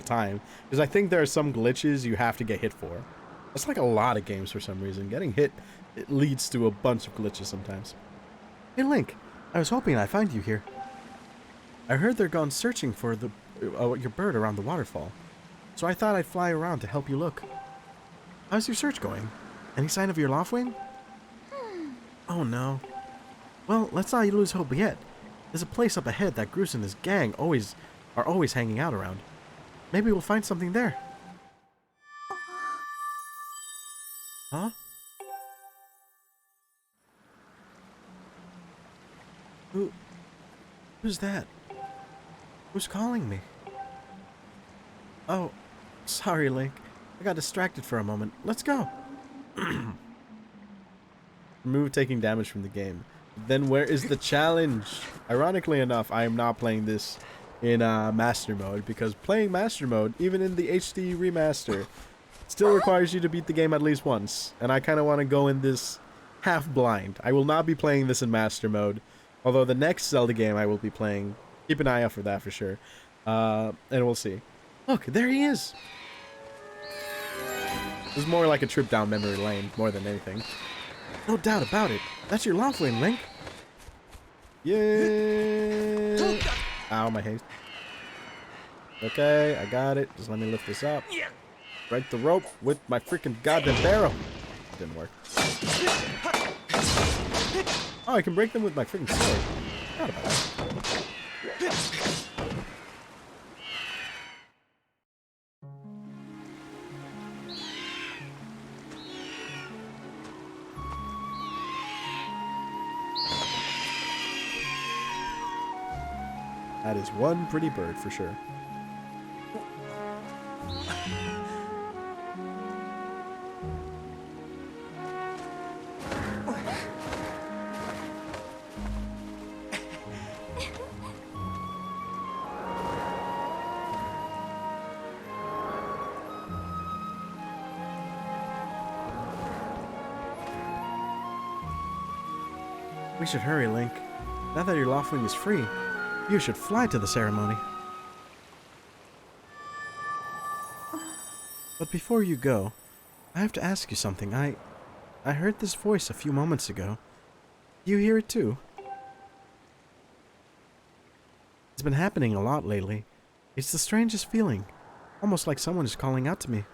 time. Because I think there are some glitches you have to get hit for. That's like a lot of games for some reason. Getting hit, it leads to a bunch of glitches sometimes. Hey, Link. I was hoping I'd find you here. I heard they're gone searching for your bird around the waterfall. So I thought I'd fly around to help you look. How's your search going? Any sign of your Loftwing? Oh no. Well, let's not lose hope yet. There's a place up ahead that Groose and his gang are always hanging out around. Maybe we'll find something there. Huh? Who's that? Who's calling me? Oh, sorry, Link. I got distracted for a moment. Let's go. Remove taking damage from the game. Then where is the challenge? Ironically enough, I am not playing this in Master Mode, because playing Master Mode, even in the HD remaster, still requires you to beat the game at least once. And I kind of want to go in this half blind. I will not be playing this in Master Mode, although the next Zelda game I will be playing. Keep an eye out for that for sure. And we'll see. Look, there he is. This is more like a trip down memory lane, more than anything. No doubt about it. That's your Loftwing, Link. Yeah. Ow, my haste. Okay, I got it. Just let me lift this up. Break the rope with my freaking goddamn barrel. It didn't work. Oh, I can break them with my freaking sword. Not about that. That is one pretty bird for sure. We should hurry, Link. Now that your Loftwing is free, you should fly to the ceremony. But before you go, I have to ask you something. I heard this voice a few moments ago. Do you hear it too? It's been happening a lot lately. It's the strangest feeling. Almost like someone is calling out to me.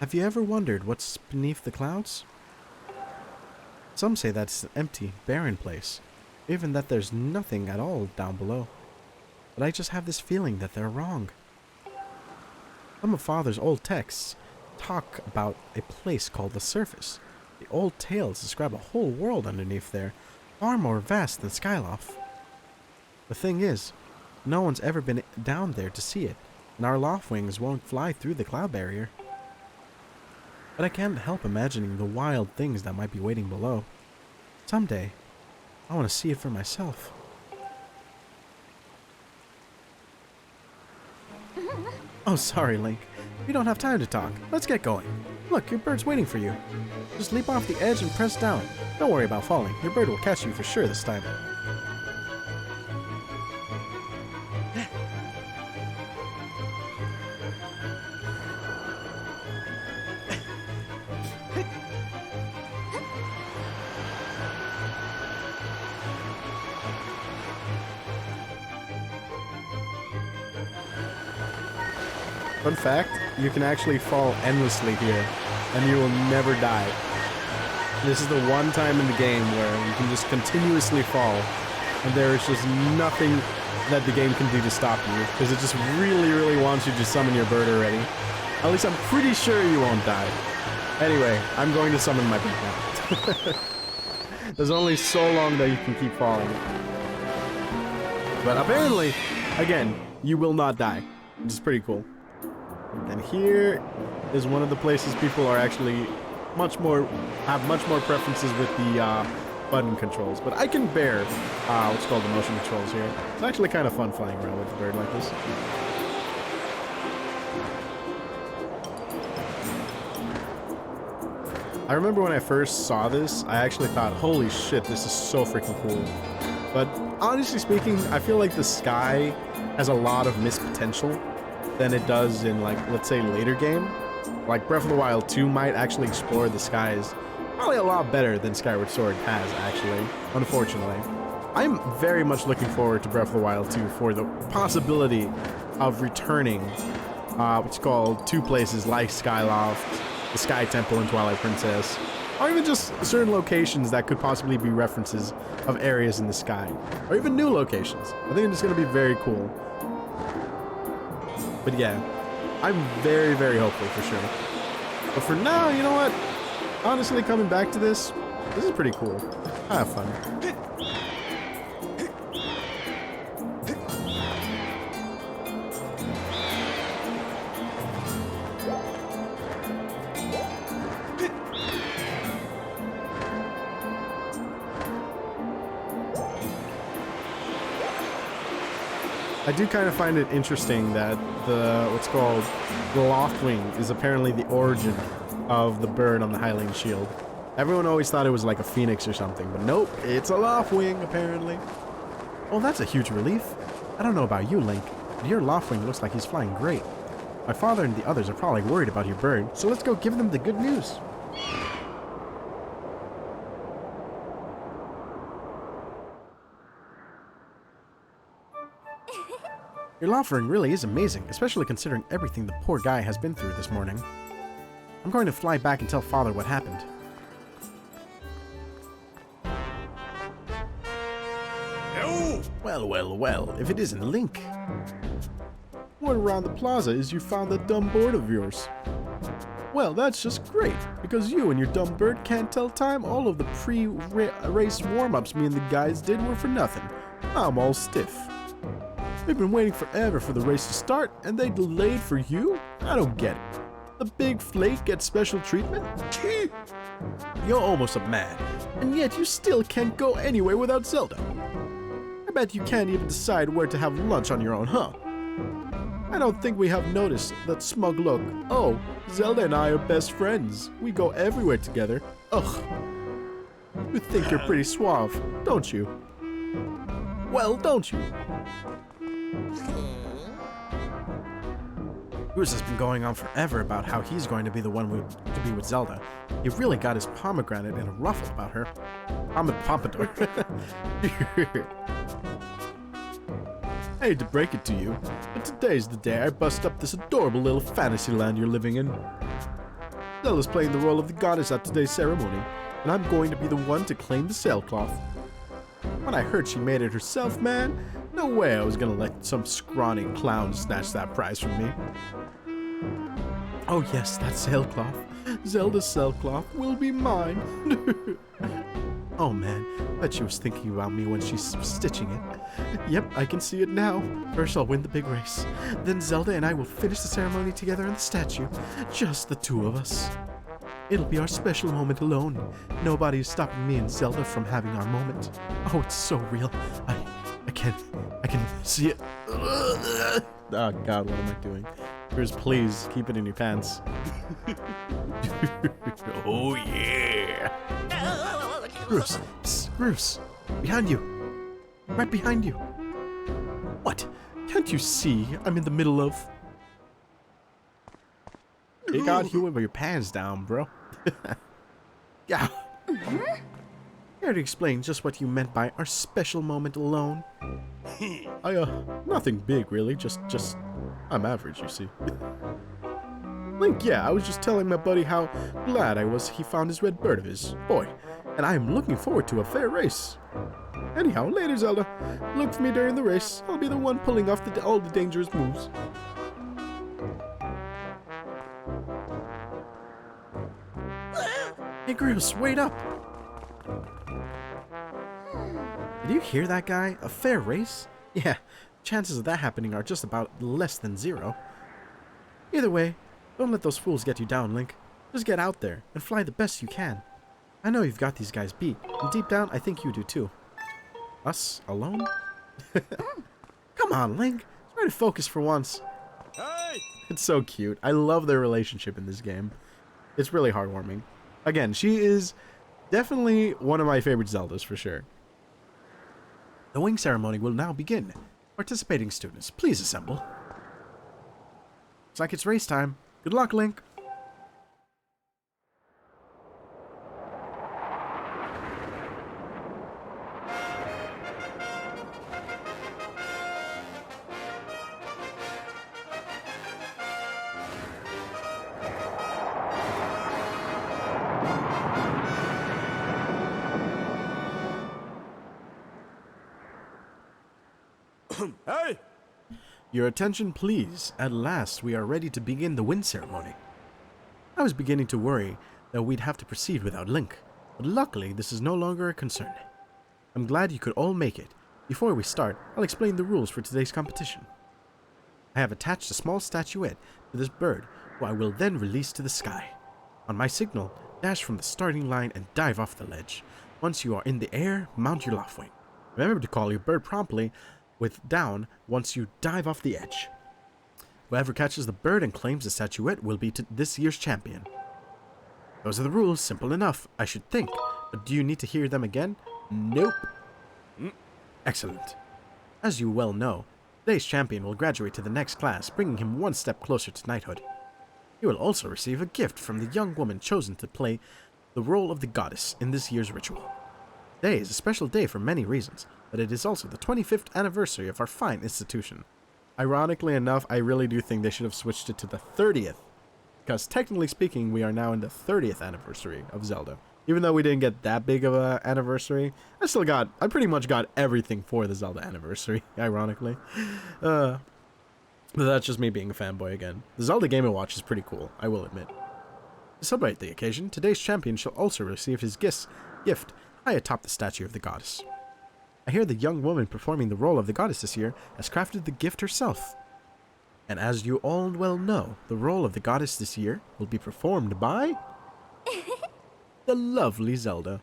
Have you ever wondered what's beneath the clouds? Some say that's an empty, barren place, even that there's nothing at all down below. But I just have this feeling that they're wrong. Some of Father's old texts talk about a place called the surface. The old tales describe a whole world underneath there, far more vast than Skyloft. The thing is, no one's ever been down there to see it, and our Loftwings won't fly through the cloud barrier. But I can't help imagining the wild things that might be waiting below. Someday, I want to see it for myself. Oh, sorry, Link. We don't have time to talk. Let's get going. Look, your bird's waiting for you. Just leap off the edge and press down. Don't worry about falling. Your bird will catch you for sure this time. Fun fact, you can actually fall endlessly here, and you will never die. This is the one time in the game where you can just continuously fall, and there is just nothing that the game can do to stop you, because it just really, really wants you to summon your bird already. At least I'm pretty sure you won't die. Anyway, I'm going to summon my bird now. There's only so long that you can keep falling. But apparently, again, you will not die, which is pretty cool. And here is one of the places people are actually have much more preferences with the button controls. But I can bear what's called the motion controls here. It's actually kind of fun flying around with a bird like this. I remember when I first saw this, I actually thought, holy shit, this is so freaking cool. But honestly speaking, I feel like the sky has a lot of missed potential than it does in, like, let's say later game. Like Breath of the Wild 2 might actually explore the skies probably a lot better than Skyward Sword has, actually, unfortunately. I'm very much looking forward to Breath of the Wild 2 for the possibility of returning what's called two places like Skyloft, the Sky Temple, and Twilight Princess, or even just certain locations that could possibly be references of areas in the sky, or even new locations. I think it's going to be very cool. But yeah, I'm very, very hopeful for sure. But for now, you know what? Honestly, coming back to this is pretty cool. I have fun. I do kind of find it interesting that what's called the Loftwing is apparently the origin of the bird on the Hylian shield. Everyone always thought it was like a phoenix or something, but nope, it's a Loftwing apparently. Oh, that's a huge relief. I don't know about you, Link, but your Loftwing looks like he's flying great. My father and the others are probably worried about your bird, so let's go give them the good news. Your Loftwing really is amazing, especially considering everything the poor guy has been through this morning. I'm going to fly back and tell Father what happened. No! Well, if it isn't Link. What around the plaza is you found that dumb bird of yours? Well, that's just great, because you and your dumb bird can't tell time. All of the pre-race warm-ups me and the guys did were for nothing. I'm all stiff. We've been waiting forever for the race to start, and they delayed for you? I don't get it. The big flake gets special treatment? You're almost a man, and yet you still can't go anywhere without Zelda. I bet you can't even decide where to have lunch on your own, huh? I don't think we have noticed that smug look. Oh, Zelda and I are best friends. We go everywhere together. Ugh. You think you're pretty suave, don't you? Well, don't you? Bruce has been going on forever about how he's going to be the one to be with Zelda. He really got his pomegranate in a ruffle about her. Pompadour. I hate to break it to you, but today's the day I bust up this adorable little fantasy land you're living in. Zelda's playing the role of the goddess at today's ceremony, and I'm going to be the one to claim the sailcloth. When I heard she made it herself, man, no way I was gonna let some scrawny clown snatch that prize from me. Oh yes, that sailcloth. Zelda's sailcloth will be mine. Oh man, bet she was thinking about me when she's stitching it. Yep, I can see it now. First I'll win the big race. Then Zelda and I will finish the ceremony together in the statue. Just the two of us. It'll be our special moment alone. Nobody is stopping me and Zelda from having our moment. Oh, it's so real. I can see it. Oh god, what am I doing? Bruce, please, keep it in your pants. Oh yeah! Bruce, psst, Bruce, behind you. Right behind you. What? Can't you see I'm in the middle of... Hey god, you went with your pants down, bro. Yeah. Care to explain just what you meant by our special moment alone? Nothing big really, just I'm average, you see. Link, yeah, I was just telling my buddy how glad I was he found his red bird of his. Boy, and I am looking forward to a fair race. Anyhow, later, Zelda. Look for me during the race. I'll be the one pulling off all the dangerous moves. Hey, Bruce, wait up! Did you hear that guy? A fair race? Yeah, chances of that happening are just about less than 0. Either way, don't let those fools get you down, Link. Just get out there and fly the best you can. I know you've got these guys beat, and deep down, I think you do too. Us? Alone? Come on, Link. Try to focus for once. Hey! It's so cute. I love their relationship in this game. It's really heartwarming. Again, she is definitely one of my favorite Zeldas for sure. The wing ceremony will now begin. Participating students, please assemble. Looks like it's race time. Good luck, Link. Hey! Your attention, please. At last, we are ready to begin the wind ceremony. I was beginning to worry that we'd have to proceed without Link, but luckily this is no longer a concern. I'm glad you could all make it. Before we start, I'll explain the rules for today's competition. I have attached a small statuette to this bird, who I will then release to the sky. On my signal, dash from the starting line and dive off the ledge. Once you are in the air, mount your loft wing. Remember to call your bird promptly with down once you dive off the edge. Whoever catches the bird and claims the statuette will be this year's champion. Those are the rules, simple enough, I should think. But do you need to hear them again? Nope. Excellent. As you well know, today's champion will graduate to the next class, bringing him one step closer to knighthood. He will also receive a gift from the young woman chosen to play the role of the goddess in this year's ritual. Today is a special day for many reasons, but it is also the 25th anniversary of our fine institution. Ironically enough, I really do think they should have switched it to the 30th, because technically speaking, we are now in the 30th anniversary of Zelda. Even though we didn't get that big of an anniversary, I pretty much got everything for the Zelda anniversary, ironically. But that's just me being a fanboy again. The Zelda Game & Watch is pretty cool, I will admit. To celebrate the occasion, today's champion shall also receive his gift high atop the statue of the goddess. I hear the young woman performing the role of the goddess this year has crafted the gift herself. And as you all well know, the role of the goddess this year will be performed by... the lovely Zelda.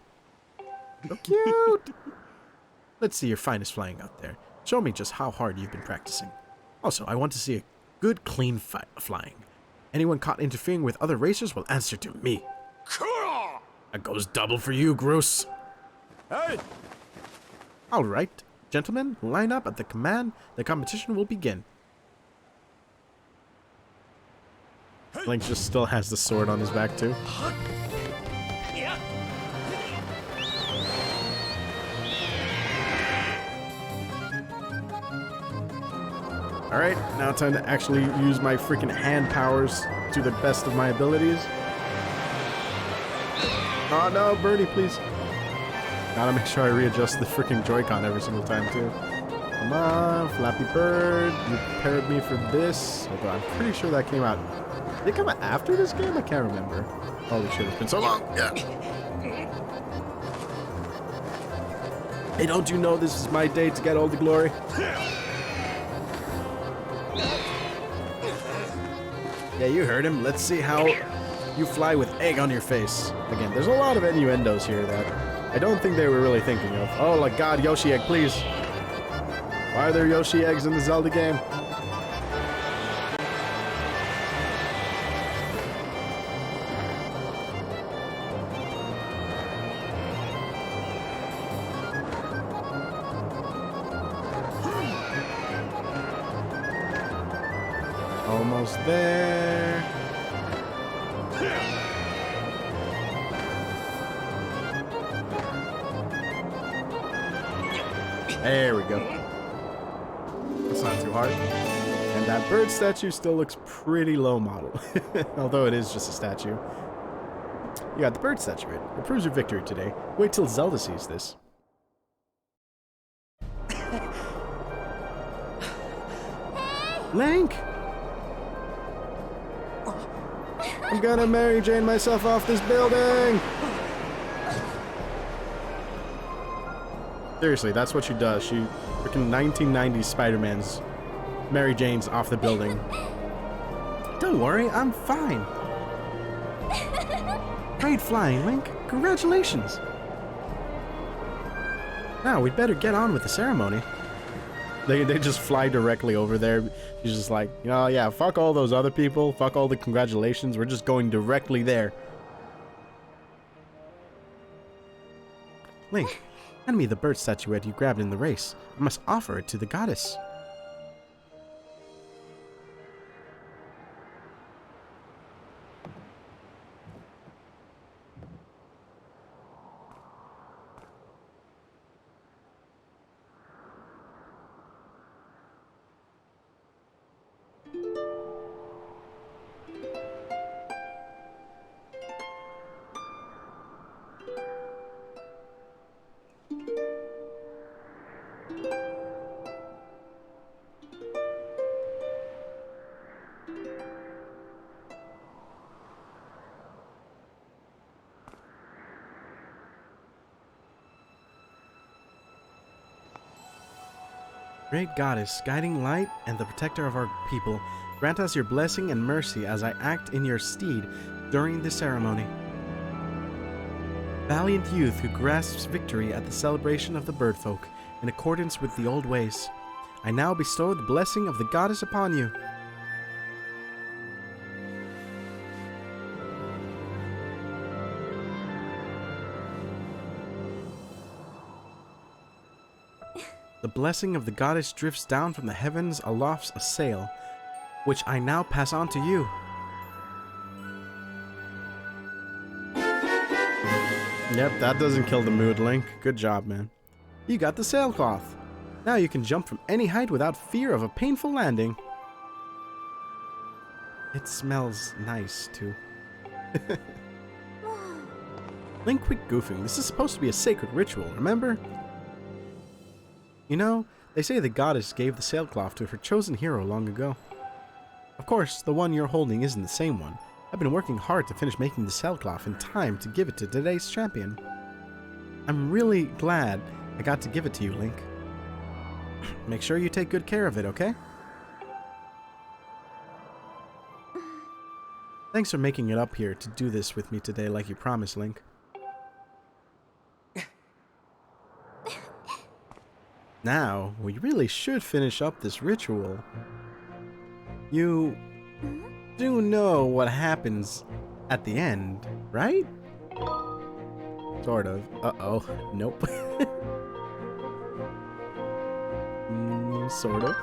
So cute! Let's see your finest flying out there. Show me just how hard you've been practicing. Also, I want to see a good, clean flying. Anyone caught interfering with other racers will answer to me. Cool. That goes double for you, Gross. Hey! All right, gentlemen, line up at the command. The competition will begin. Link just still has the sword on his back, too. Alright, now time to actually use my freaking hand powers to the best of my abilities. Oh no, birdie, please. Gotta make sure I readjust the freaking Joy-Con every single time, too. Come on, Flappy Bird. You prepared me for this. Although I'm pretty sure that came out. Did it come out after this game? I can't remember. Holy shit, it's been so long. Yeah. Hey, don't you know this is my day to get all the glory? Yeah, you heard him. Let's see how you fly with egg on your face. Again, there's a lot of innuendos here that I don't think they were really thinking of. Oh, like God, Yoshi egg, please. Why are there Yoshi eggs in the Zelda game? Almost there. There we go. That's not too hard. And that bird statue still looks pretty low model. Although it is just a statue. You got the bird statue right. It proves your victory today. Wait till Zelda sees this. Link! I'm gonna Mary Jane myself off this building! Seriously, that's what she does. She freaking 1990s Spider-Man's Mary Jane's off the building. Don't worry, I'm fine. Great flying, Link. Congratulations. Now, we'd better get on with the ceremony. They just fly directly over there. She's just like, oh yeah, fuck all those other people. Fuck all the congratulations. We're just going directly there. Link, hand me the bird statuette you grabbed in the race. I must offer it to the goddess. Great goddess, guiding light and the protector of our people, grant us your blessing and mercy as I act in your stead during the ceremony. Valiant youth who grasps victory at the celebration of the birdfolk in accordance with the old ways, I now bestow the blessing of the goddess upon you. The blessing of the goddess drifts down from the heavens aloft a sail, which I now pass on to you. Yep, that doesn't kill the mood, Link. Good job, man. You got the sailcloth. Now you can jump from any height without fear of a painful landing. It smells nice, too. Link, quit goofing. This is supposed to be a sacred ritual, remember? You know, they say the goddess gave the sailcloth to her chosen hero long ago. Of course, the one you're holding isn't the same one. I've been working hard to finish making the sailcloth in time to give it to today's champion. I'm really glad I got to give it to you, Link. Make sure you take good care of it, okay? Thanks for making it up here to do this with me today like you promised, Link. Now, we really should finish up this ritual. You do know what happens at the end, right? Sort of. Uh-oh. Nope. Sort of.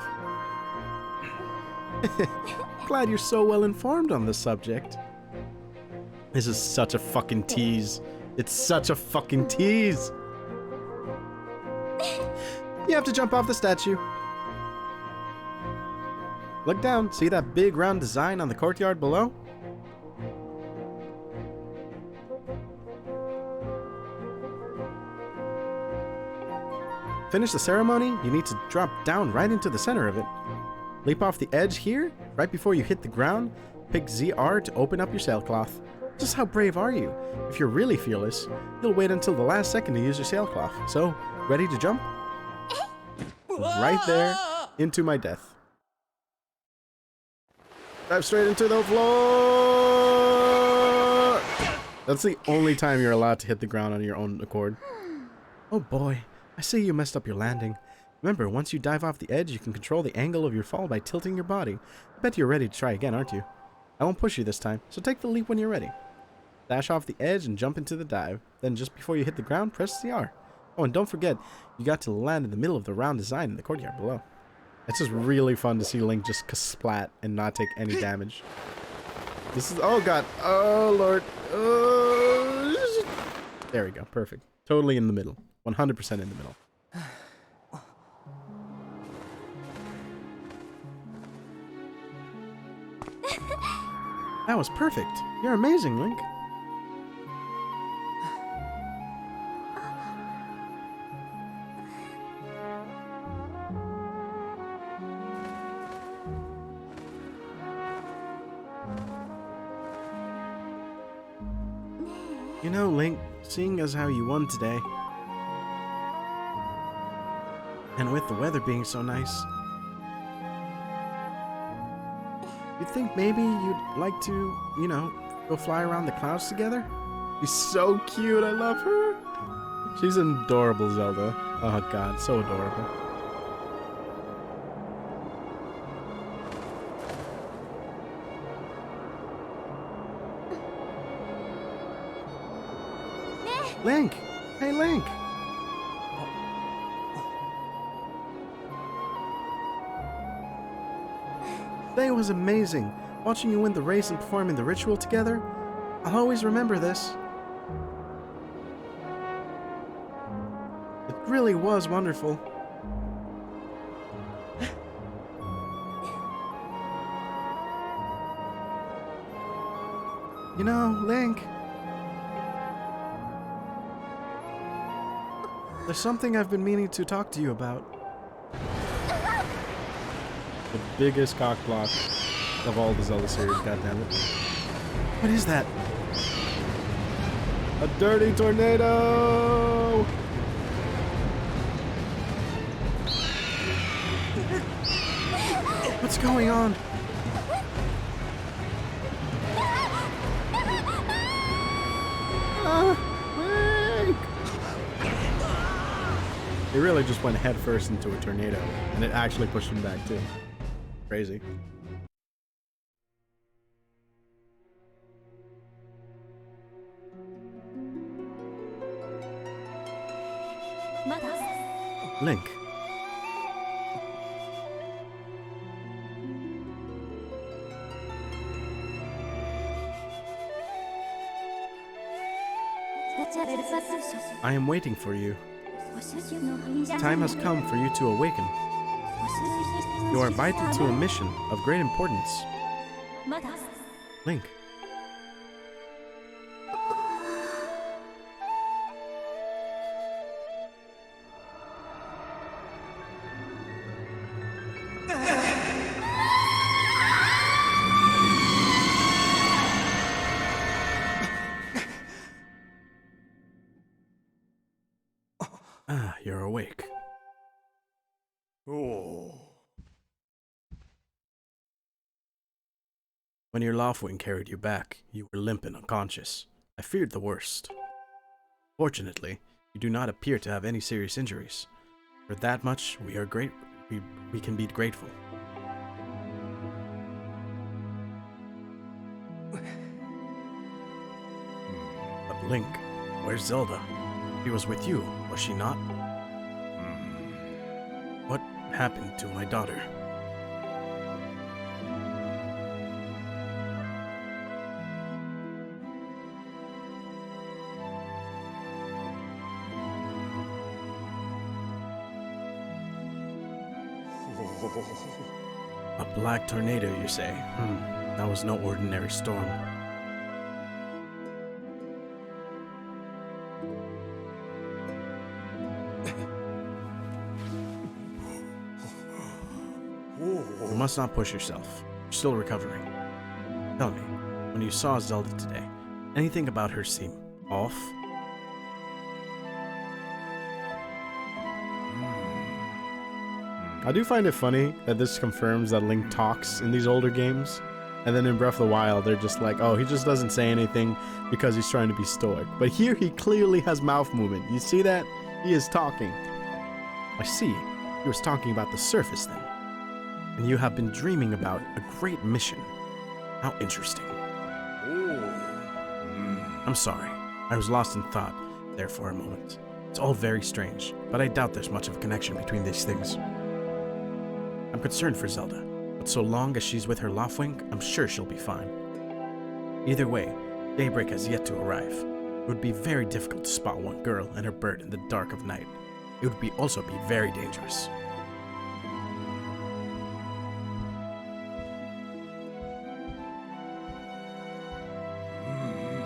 Glad you're so well informed on the subject. This is such a fucking tease. It's such a fucking tease. You have to jump off the statue. Look down. See that big round design on the courtyard below? Finish the ceremony, you need to drop down right into the center of it. Leap off the edge here, right before you hit the ground. Pick ZR to open up your sailcloth. Just how brave are you? If you're really fearless, you'll wait until the last second to use your sailcloth. So, ready to jump? Right there, into my death. Dive straight into the floor! That's the only time you're allowed to hit the ground on your own accord. Oh boy, I see you messed up your landing. Remember, once you dive off the edge, you can control the angle of your fall by tilting your body. I bet you're ready to try again, aren't you? I won't push you this time, so take the leap when you're ready. Dash off the edge and jump into the dive. Then just before you hit the ground, press the R. Oh, and don't forget, you got to land in the middle of the round design in the courtyard below. It's just really fun to see Link just splat and not take any damage. This is, oh god, oh lord. There we go, perfect. Totally in the middle. 100% in the middle. That was perfect. You're amazing, Link. You know, Link, seeing as how you won today, and with the weather being so nice, you think maybe you'd like to, you know, go fly around the clouds together? She's so cute, I love her. She's an adorable Zelda. Oh god, so adorable. Link! Hey, Link! Today was amazing. Watching you win the race and performing the ritual together. I'll always remember this. It really was wonderful. You know, Link, there's something I've been meaning to talk to you about. The biggest cock block of all the Zelda series, goddammit. What is that? A dirty tornado! What's going on? Link! He really just went headfirst into a tornado, and it actually pushed him back too. Crazy. Link. I am waiting for you. Time has come for you to awaken. You are invited to a mission of great importance. Link. Ah, you're awake. Oh. When your Loftwing carried you back, you were limp and unconscious. I feared the worst. Fortunately, you do not appear to have any serious injuries. For that much, we can be grateful. Link, where's Zelda? She was with you, was she not? What happened to my daughter? A black tornado, you say? That was no ordinary storm. You must not push yourself. You're still recovering. Tell me, when you saw Zelda today, anything about her seem off? I do find it funny that this confirms that Link talks in these older games, and then in Breath of the Wild, they're just like, oh, he just doesn't say anything because he's trying to be stoic. But here, he clearly has mouth movement. You see that? He is talking. I see. He was talking about the surface then. And you have been dreaming about a great mission. How interesting. I'm sorry. I was lost in thought there for a moment. It's all very strange, but I doubt there's much of a connection between these things. I'm concerned for Zelda, but so long as she's with her Loftwing, I'm sure she'll be fine. Either way, daybreak has yet to arrive. It would be very difficult to spot one girl and her bird in the dark of night. It would also be very dangerous.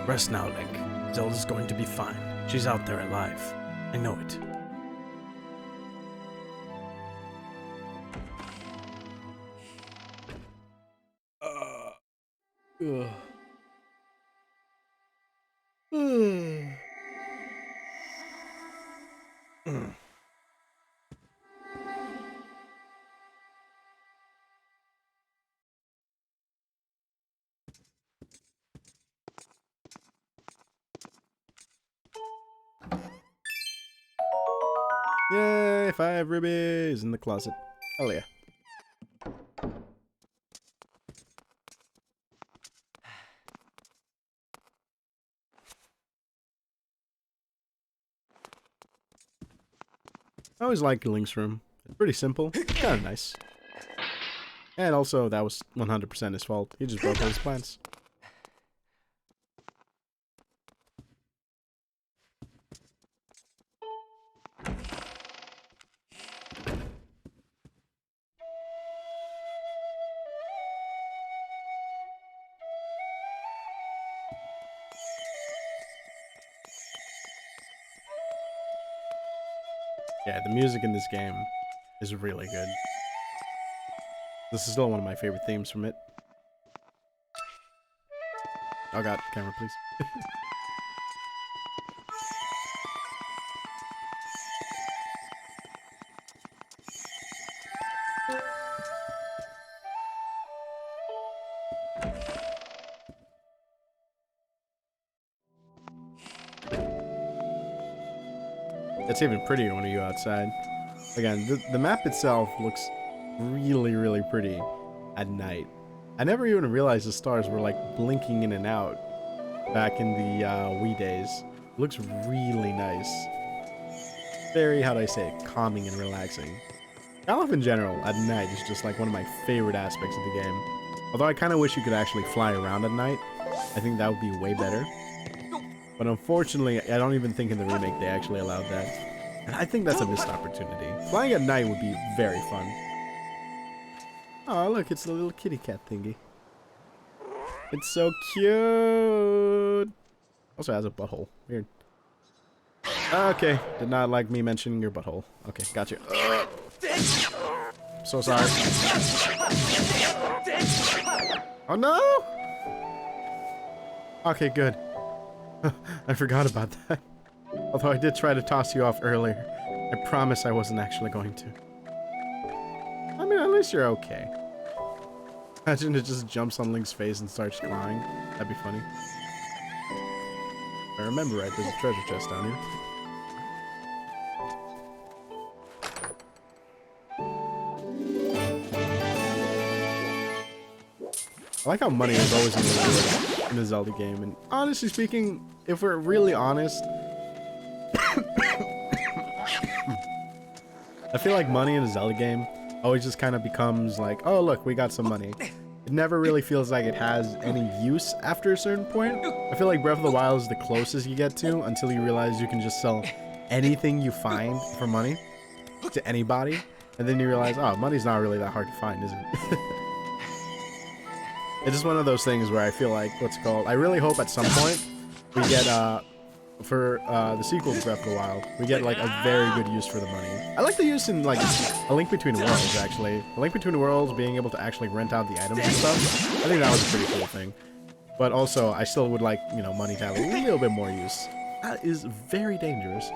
Rest now, Link. Zelda's going to be fine. She's out there alive. I know it. Yay, 5 rubies in the closet. Hell yeah. I always like Link's room. It's pretty simple, kind of nice. And also, that was 100% his fault. He just broke all his plants. Yeah, the music in this game is really good. This is still one of my favorite themes from it. Oh god, camera please. It's even prettier when you go outside. Again, the map itself looks really, really pretty at night. I never even realized the stars were like blinking in and out back in the Wii days. It looks really nice. Very, how do I say it, calming and relaxing. Golf in general at night is just like one of my favorite aspects of the game. Although I kind of wish you could actually fly around at night. I think that would be way better. But unfortunately, I don't even think in the remake they actually allowed that. And I think that's a missed opportunity. Flying at night would be very fun. Oh, look, it's a little kitty cat thingy. It's so cute. Also has a butthole. Weird. Okay, did not like me mentioning your butthole. Okay, got you. So sorry. Oh no! Okay, good. I forgot about that. Although I did try to toss you off earlier. I promise I wasn't actually going to. I mean, at least you're okay. Imagine it just jumps on Link's face and starts crying. That'd be funny. If I remember right, there's a treasure chest down here. I like how money is always in the Zelda game, and honestly speaking, if we're really honest, I feel like money in a Zelda game always just kind of becomes like, oh look, we got some money. It never really feels like it has any use after a certain point. I feel like Breath of the Wild is the closest you get to until you realize you can just sell anything you find for money to anybody. And then you realize, oh, money's not really that hard to find, is it? It's just one of those things where I feel like, what's it called? I really hope at some point we get, for the sequel to Breath of the Wild, we get like a very good use for the money. I like the use in like A Link Between Worlds, actually. A Link Between Worlds, being able to actually rent out the items and stuff. I think that was a pretty cool thing. But also, I still would like, you know, money to have a little bit more use. That is very dangerous.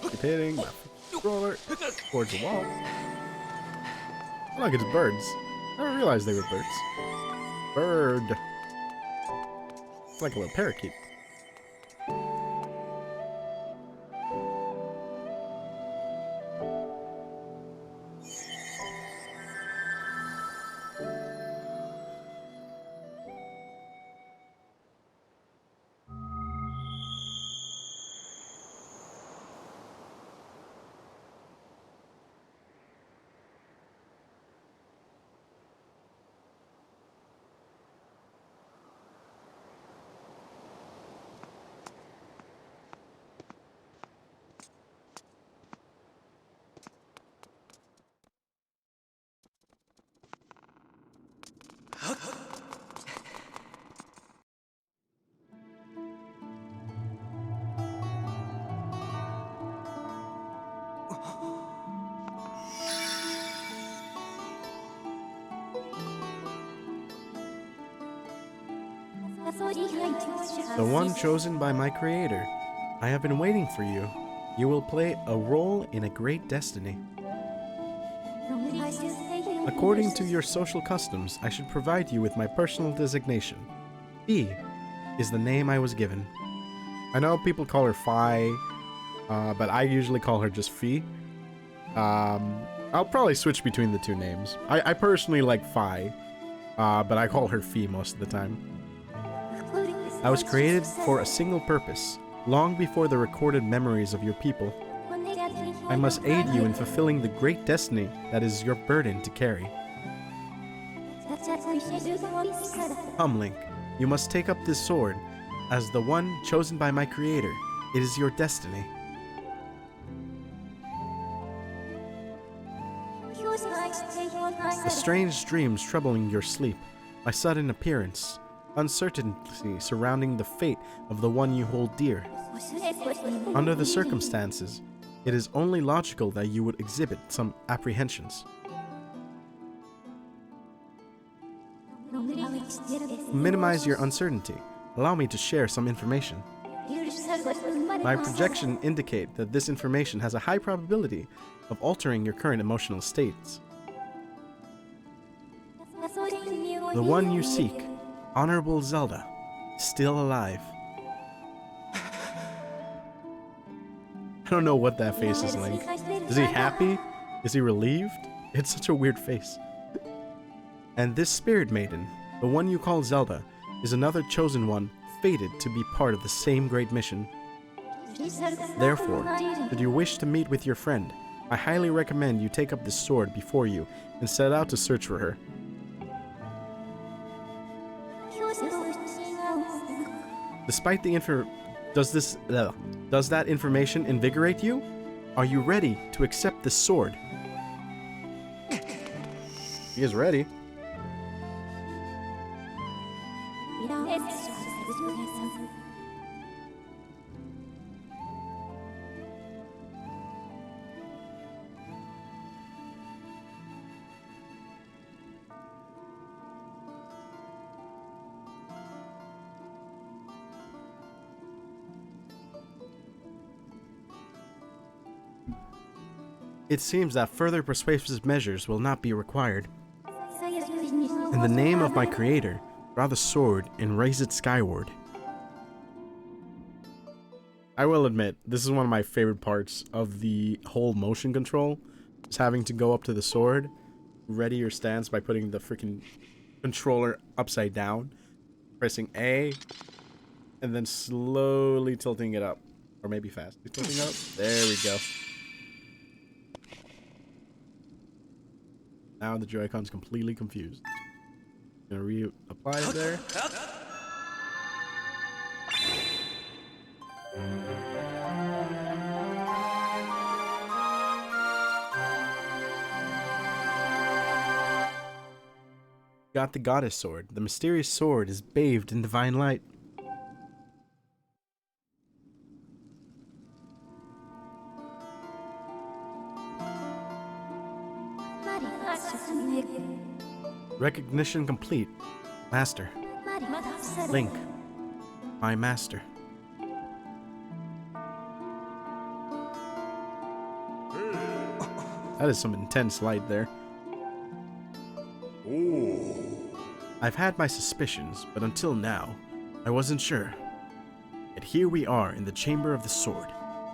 Keep hitting my controller towards the wall. Oh, look, it's birds. I didn't realize they were birds. Bird. It's like a little parakeet. The one chosen by my creator. I have been waiting for you. You will play a role in a great destiny. According to your social customs, I should provide you with my personal designation. Fee is the name I was given. I know people call her Fi, but I usually call her just Fee. I'll probably switch between the two names. I personally like Fi, but I call her Fee most of the time. I was created for a single purpose, long before the recorded memories of your people. I must aid you in fulfilling the great destiny that is your burden to carry. Come, Link, you must take up this sword. As the one chosen by my creator, it is your destiny. The strange dreams troubling your sleep, my sudden appearance, uncertainty surrounding the fate of the one you hold dear. Under the circumstances, it is only logical that you would exhibit some apprehensions. To minimize your uncertainty, allow me to share some information. My projection indicate that this information has a high probability of altering your current emotional states. The one you seek, Honorable Zelda, still alive. I don't know what that face is like. Is he happy? Is he relieved? It's such a weird face. And this spirit maiden, the one you call Zelda, is another chosen one, fated to be part of the same great mission. Therefore, should you wish to meet with your friend, I highly recommend you take up this sword before you and set out to search for her. Despite the does that information invigorate you? Are you ready to accept this sword? He is ready. It seems that further persuasive measures will not be required. In the name of my creator, draw the sword and raise it skyward. I will admit, this is one of my favorite parts of the whole motion control. Is having to go up to the sword, ready your stance by putting the freaking controller upside down, pressing A, and then slowly tilting it up. Or maybe fastly tilting up. There we go. Now the Joy-Con's completely confused. Gonna reapply it there. Got the goddess sword. The mysterious sword is bathed in divine light. Recognition complete. Master. Link. My master. That is some intense light there. I've had my suspicions, but until now, I wasn't sure. Yet here we are in the Chamber of the Sword,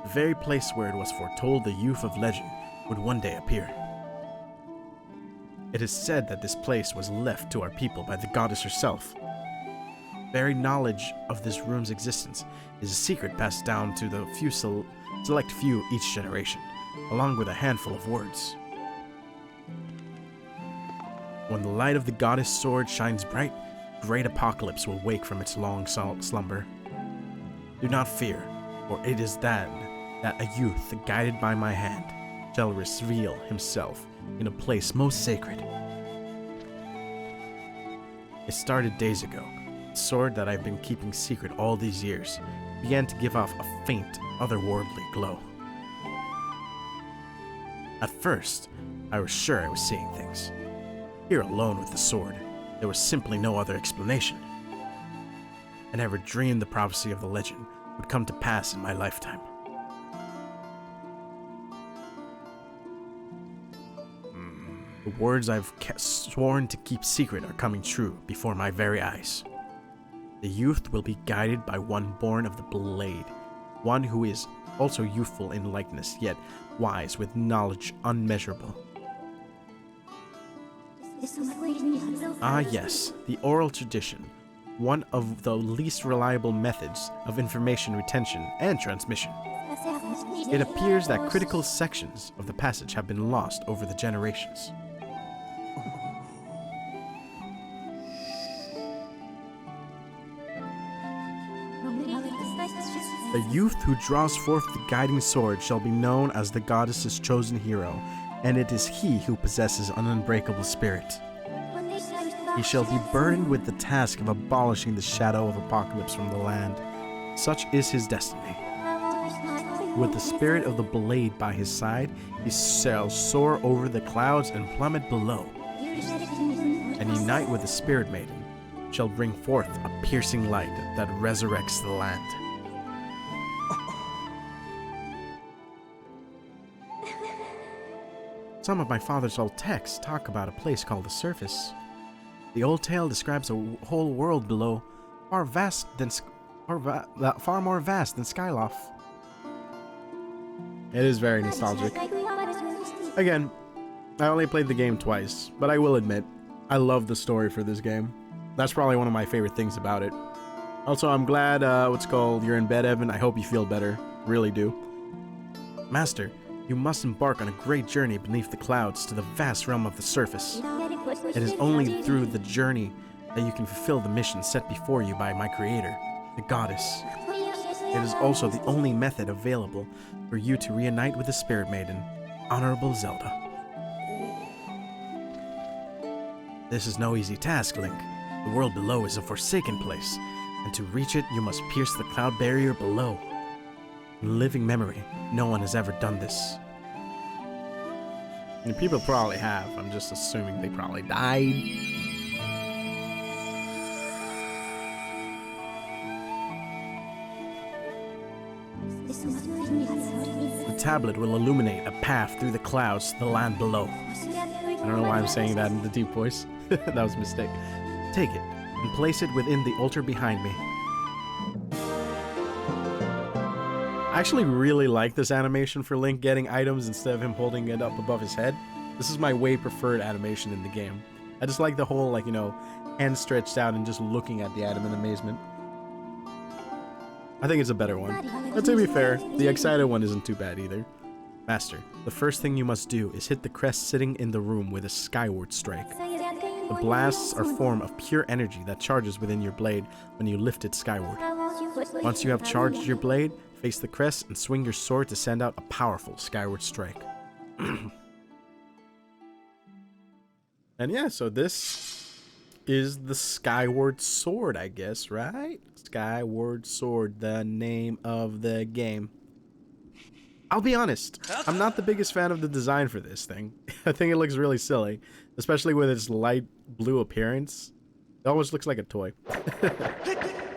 the very place where it was foretold the youth of legend would one day appear. It is said that this place was left to our people by the goddess herself. Very knowledge of this room's existence is a secret passed down to the select few each generation, along with a handful of words. When the light of the goddess sword shines bright, great apocalypse will wake from its long slumber. Do not fear, for it is then that a youth, guided by my hand, shall reveal himself in a place most sacred. It started days ago. The sword that I've been keeping secret all these years began to give off a faint, otherworldly glow. At first, I was sure I was seeing things. Here alone with the sword, there was simply no other explanation. I never dreamed the prophecy of the legend would come to pass in my lifetime. The words I've sworn to keep secret are coming true before my very eyes. The youth will be guided by one born of the blade, one who is also youthful in likeness, yet wise with knowledge unmeasurable. Ah yes, the oral tradition, one of the least reliable methods of information retention and transmission. It appears that critical sections of the passage have been lost over the generations. The youth who draws forth the guiding sword shall be known as the goddess's chosen hero, and it is he who possesses an unbreakable spirit. He shall be burdened with the task of abolishing the shadow of apocalypse from the land. Such is his destiny. With the spirit of the blade by his side, he shall soar over the clouds and plummet below, and unite with the spirit maiden, shall bring forth a piercing light that resurrects the land. Some of my father's old texts talk about a place called the Surface. The old tale describes a whole world below, far more vast than Skyloft. It is very nostalgic. Again, I only played the game twice, but I will admit, I love the story for this game. That's probably one of my favorite things about it. Also, I'm glad, you're in bed, Evan. I hope you feel better. Really do. Master, you must embark on a great journey beneath the clouds to the vast realm of the Surface. It is only through the journey that you can fulfill the mission set before you by my creator, the goddess. It is also the only method available for you to reunite with the Spirit Maiden, Honorable Zelda. This is no easy task, Link. The world below is a forsaken place, and to reach it you must pierce the cloud barrier below. In living memory, no one has ever done this. And people probably have. I'm just assuming they probably died. The tablet will illuminate a path through the clouds to the land below. I don't know why I'm saying that in the deep voice. That was a mistake. Take it and place it within the altar behind me. I actually really like this animation for Link getting items instead of him holding it up above his head. This is my way preferred animation in the game. I just like the whole, like, you know, hand stretched out and just looking at the item in amazement. I think it's a better one. But to be fair, the excited one isn't too bad either. Master, the first thing you must do is hit the crest sitting in the room with a Skyward strike. The blasts are a form of pure energy that charges within your blade when you lift it skyward. Once you have charged your blade, face the crest and swing your sword to send out a powerful Skyward strike. And yeah, so this is the Skyward Sword, I guess, right? Skyward Sword, the name of the game. I'll be honest, I'm not the biggest fan of the design for this thing. I think it looks really silly, especially with its light blue appearance. It almost looks like a toy.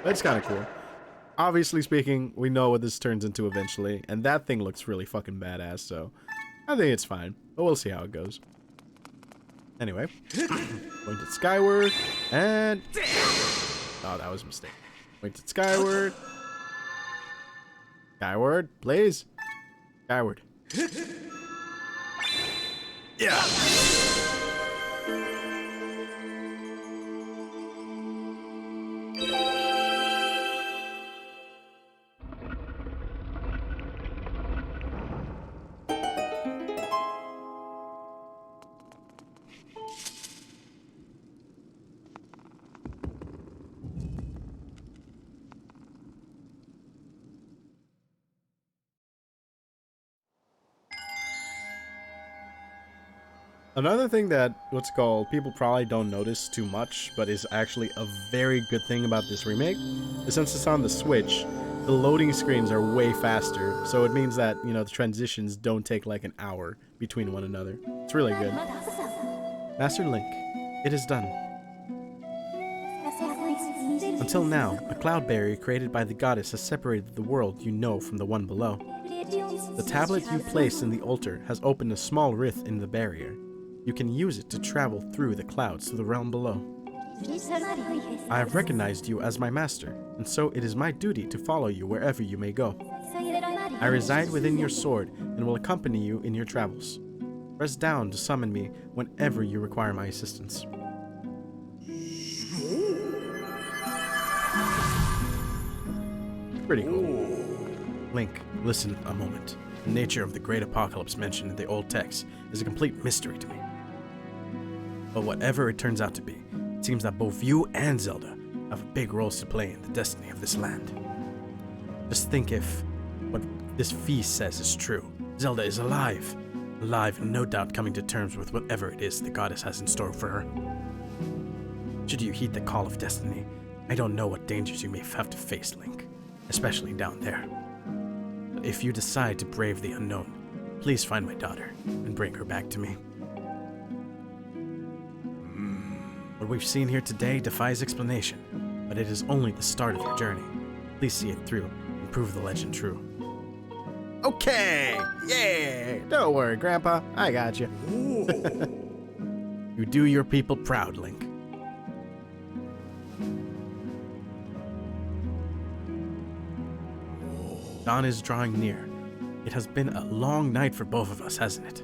That's kind of cool. Obviously speaking, we know what this turns into eventually, and that thing looks really fucking badass, so I think it's fine, but we'll see how it goes. Anyway, pointed skyward, and... oh, that was a mistake. Pointed skyward. Skyward, please. Skyward. Yeah! Another thing that, people probably don't notice too much, but is actually a very good thing about this remake, is since it's on the Switch, the loading screens are way faster, so it means that, you know, the transitions don't take like an hour between one another. It's really good. Master Link, it is done. Until now, a cloud barrier created by the goddess has separated the world you know from the one below. The tablet you placed in the altar has opened a small rift in the barrier. You can use it to travel through the clouds to the realm below. I have recognized you as my master, and so it is my duty to follow you wherever you may go. I reside within your sword and will accompany you in your travels. Press down to summon me whenever you require my assistance. Pretty cool. Link, listen a moment. The nature of the great apocalypse mentioned in the old text is a complete mystery to me. But whatever it turns out to be, it seems that both you and Zelda have big roles to play in the destiny of this land. Just think if what this feast says is true. Zelda is alive. Alive and no doubt coming to terms with whatever it is the goddess has in store for her. Should you heed the call of destiny, I don't know what dangers you may have to face, Link, especially down there. But if you decide to brave the unknown, please find my daughter and bring her back to me. What we've seen here today defies explanation, but it is only the start of your journey. Please see it through and prove the legend true. Okay! Yeah! Don't worry, Grandpa. I got you. You do your people proud, Link. Dawn is drawing near. It has been a long night for both of us, hasn't it?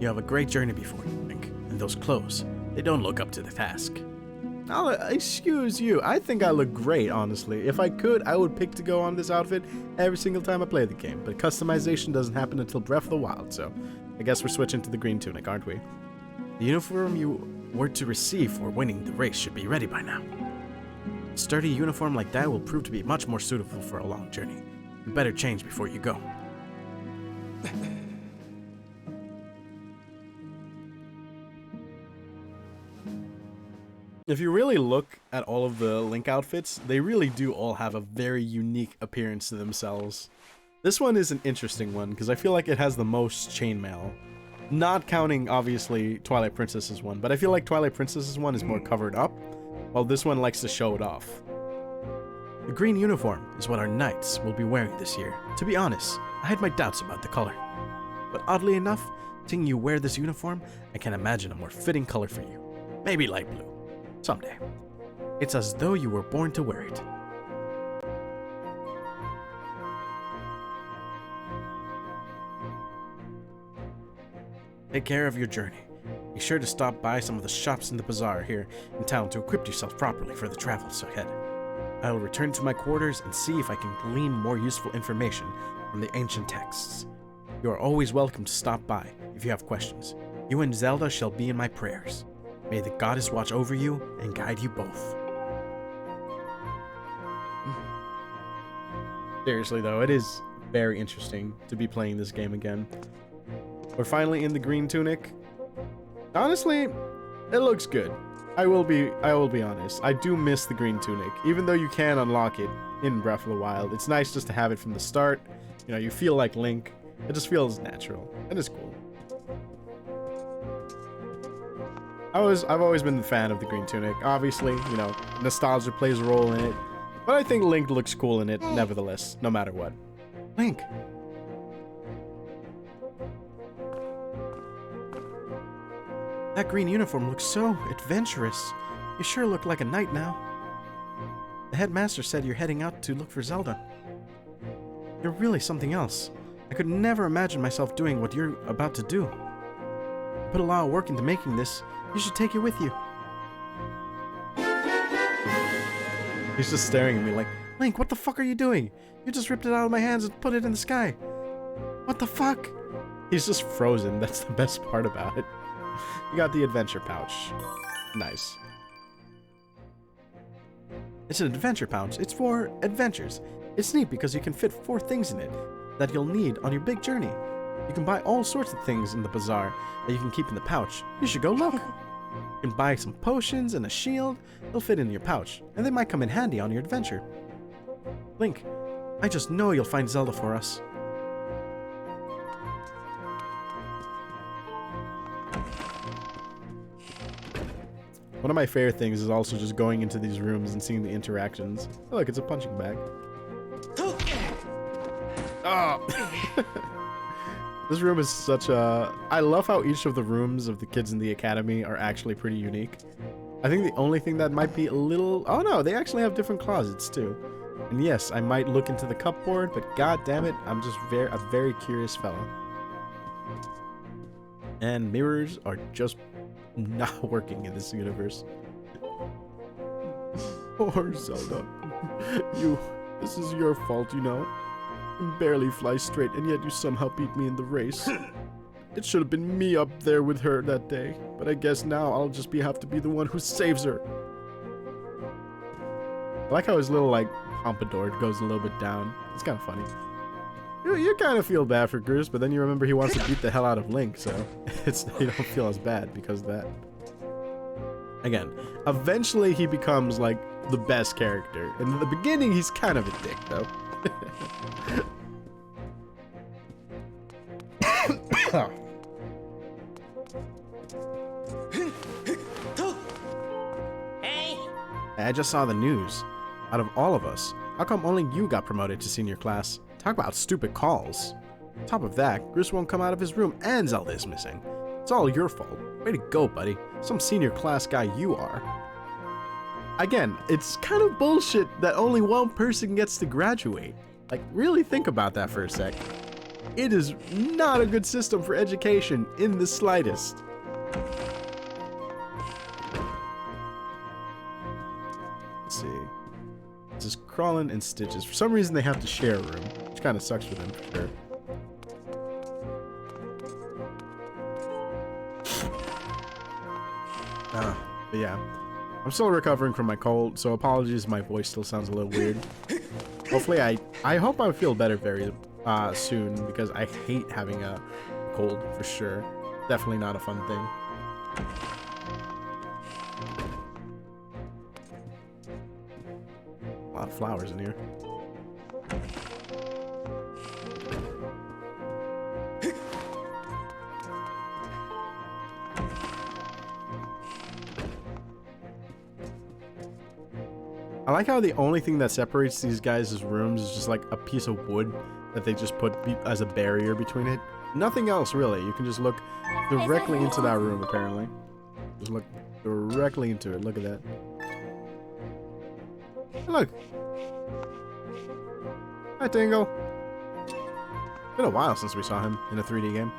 You have a great journey before you, Link, and those clothes, they don't look up to the task. Excuse you, I think I look great, honestly. If I could, I would pick to go on this outfit every single time I play the game, but customization doesn't happen until Breath of the Wild, so I guess we're switching to the green tunic, aren't we? The uniform you were to receive for winning the race should be ready by now. A sturdy uniform like that will prove to be much more suitable for a long journey. You better change before you go. If you really look at all of the Link outfits, they really do all have a very unique appearance to themselves. This one is an interesting one because I feel like it has the most chainmail. Not counting, obviously, Twilight Princess's one, but I feel like Twilight Princess's one is more covered up, while this one likes to show it off. The green uniform is what our knights will be wearing this year. To be honest, I had my doubts about the color. But oddly enough, seeing you wear this uniform, I can imagine a more fitting color for you. Maybe light blue. Someday. It's as though you were born to wear it. Take care of your journey. Be sure to stop by some of the shops in the bazaar here in town to equip yourself properly for the travels ahead. I will return to my quarters and see if I can glean more useful information from the ancient texts. You are always welcome to stop by if you have questions. You and Zelda shall be in my prayers. May the goddess watch over you and guide you both. Seriously though, it is very interesting to be playing this game again. We're finally in the green tunic. Honestly, it looks good. I will be honest. I do miss the green tunic, even though you can unlock it in Breath of the Wild. It's nice just to have it from the start. You know, you feel like Link. It just feels natural. It is cool. I've always been a fan of the green tunic. Obviously, you know, nostalgia plays a role in it, but I think Link looks cool in it nevertheless, no matter what. Link. That green uniform looks so adventurous. You sure look like a knight now. The headmaster said you're heading out to look for Zelda. You're really something else. I could never imagine myself doing what you're about to do. You put a lot of work into making this. You should take it with you. He's just staring at me like, Link, what the fuck are you doing? You just ripped it out of my hands and put it in the sky. What the fuck? He's just frozen. That's the best part about it. You got the adventure pouch. Nice. It's an adventure pouch. It's for adventures. It's neat because you can fit 4 things in it that you'll need on your big journey. You can buy all sorts of things in the bazaar that you can keep in the pouch. You should go look. You can buy some potions and a shield. They'll fit in your pouch, and they might come in handy on your adventure. Link, I just know you'll find Zelda for us. One of my favorite things is also just going into these rooms and seeing the interactions. Oh, look, it's a punching bag. Oh! This room is such a... I love how each of the rooms of the kids in the academy are actually pretty unique. I think the only thing that might be a little... Oh no, they actually have different closets too. And yes, I might look into the cupboard, but god damn it, I'm just a very curious fellow. And mirrors are just not working in this universe. Poor Zelda. This is your fault, you know. You can barely fly straight, and yet you somehow beat me in the race. It should have been me up there with her that day, but I guess now I'll just have to be the one who saves her. I like how his little, like, pompadour goes a little bit down. It's kind of funny. You kind of feel bad for Goose, but then you remember he wants to beat the hell out of Link, so you don't feel as bad because of that. Again, eventually he becomes, like, the best character. In the beginning, he's kind of a dick, though. Hey! I just saw the news. Out of all of us, how come only you got promoted to senior class? Talk about stupid calls. On top of that, Gris won't come out of his room and Zelda is missing. It's all your fault. Way to go, buddy. Some senior class guy you are. Again, it's kind of bullshit that only one person gets to graduate. Like, really think about that for a sec. It is not a good system for education in the slightest. Let's see. Just crawling in stitches. For some reason, they have to share a room, which kind of sucks for them, for sure. But yeah, I'm still recovering from my cold, so apologies if my voice still sounds a little weird. Hopefully, I hope I feel better very soon, because I hate having a cold, for sure. Definitely not a fun thing. A lot of flowers in here. I like how the only thing that separates these guys' rooms is just like a piece of wood that they just put as a barrier between it. Nothing else, really. You can just look directly into that room, apparently. Just look directly into it. Look at that. Look. Hi, Tingle. It's been a while since we saw him in a 3D game.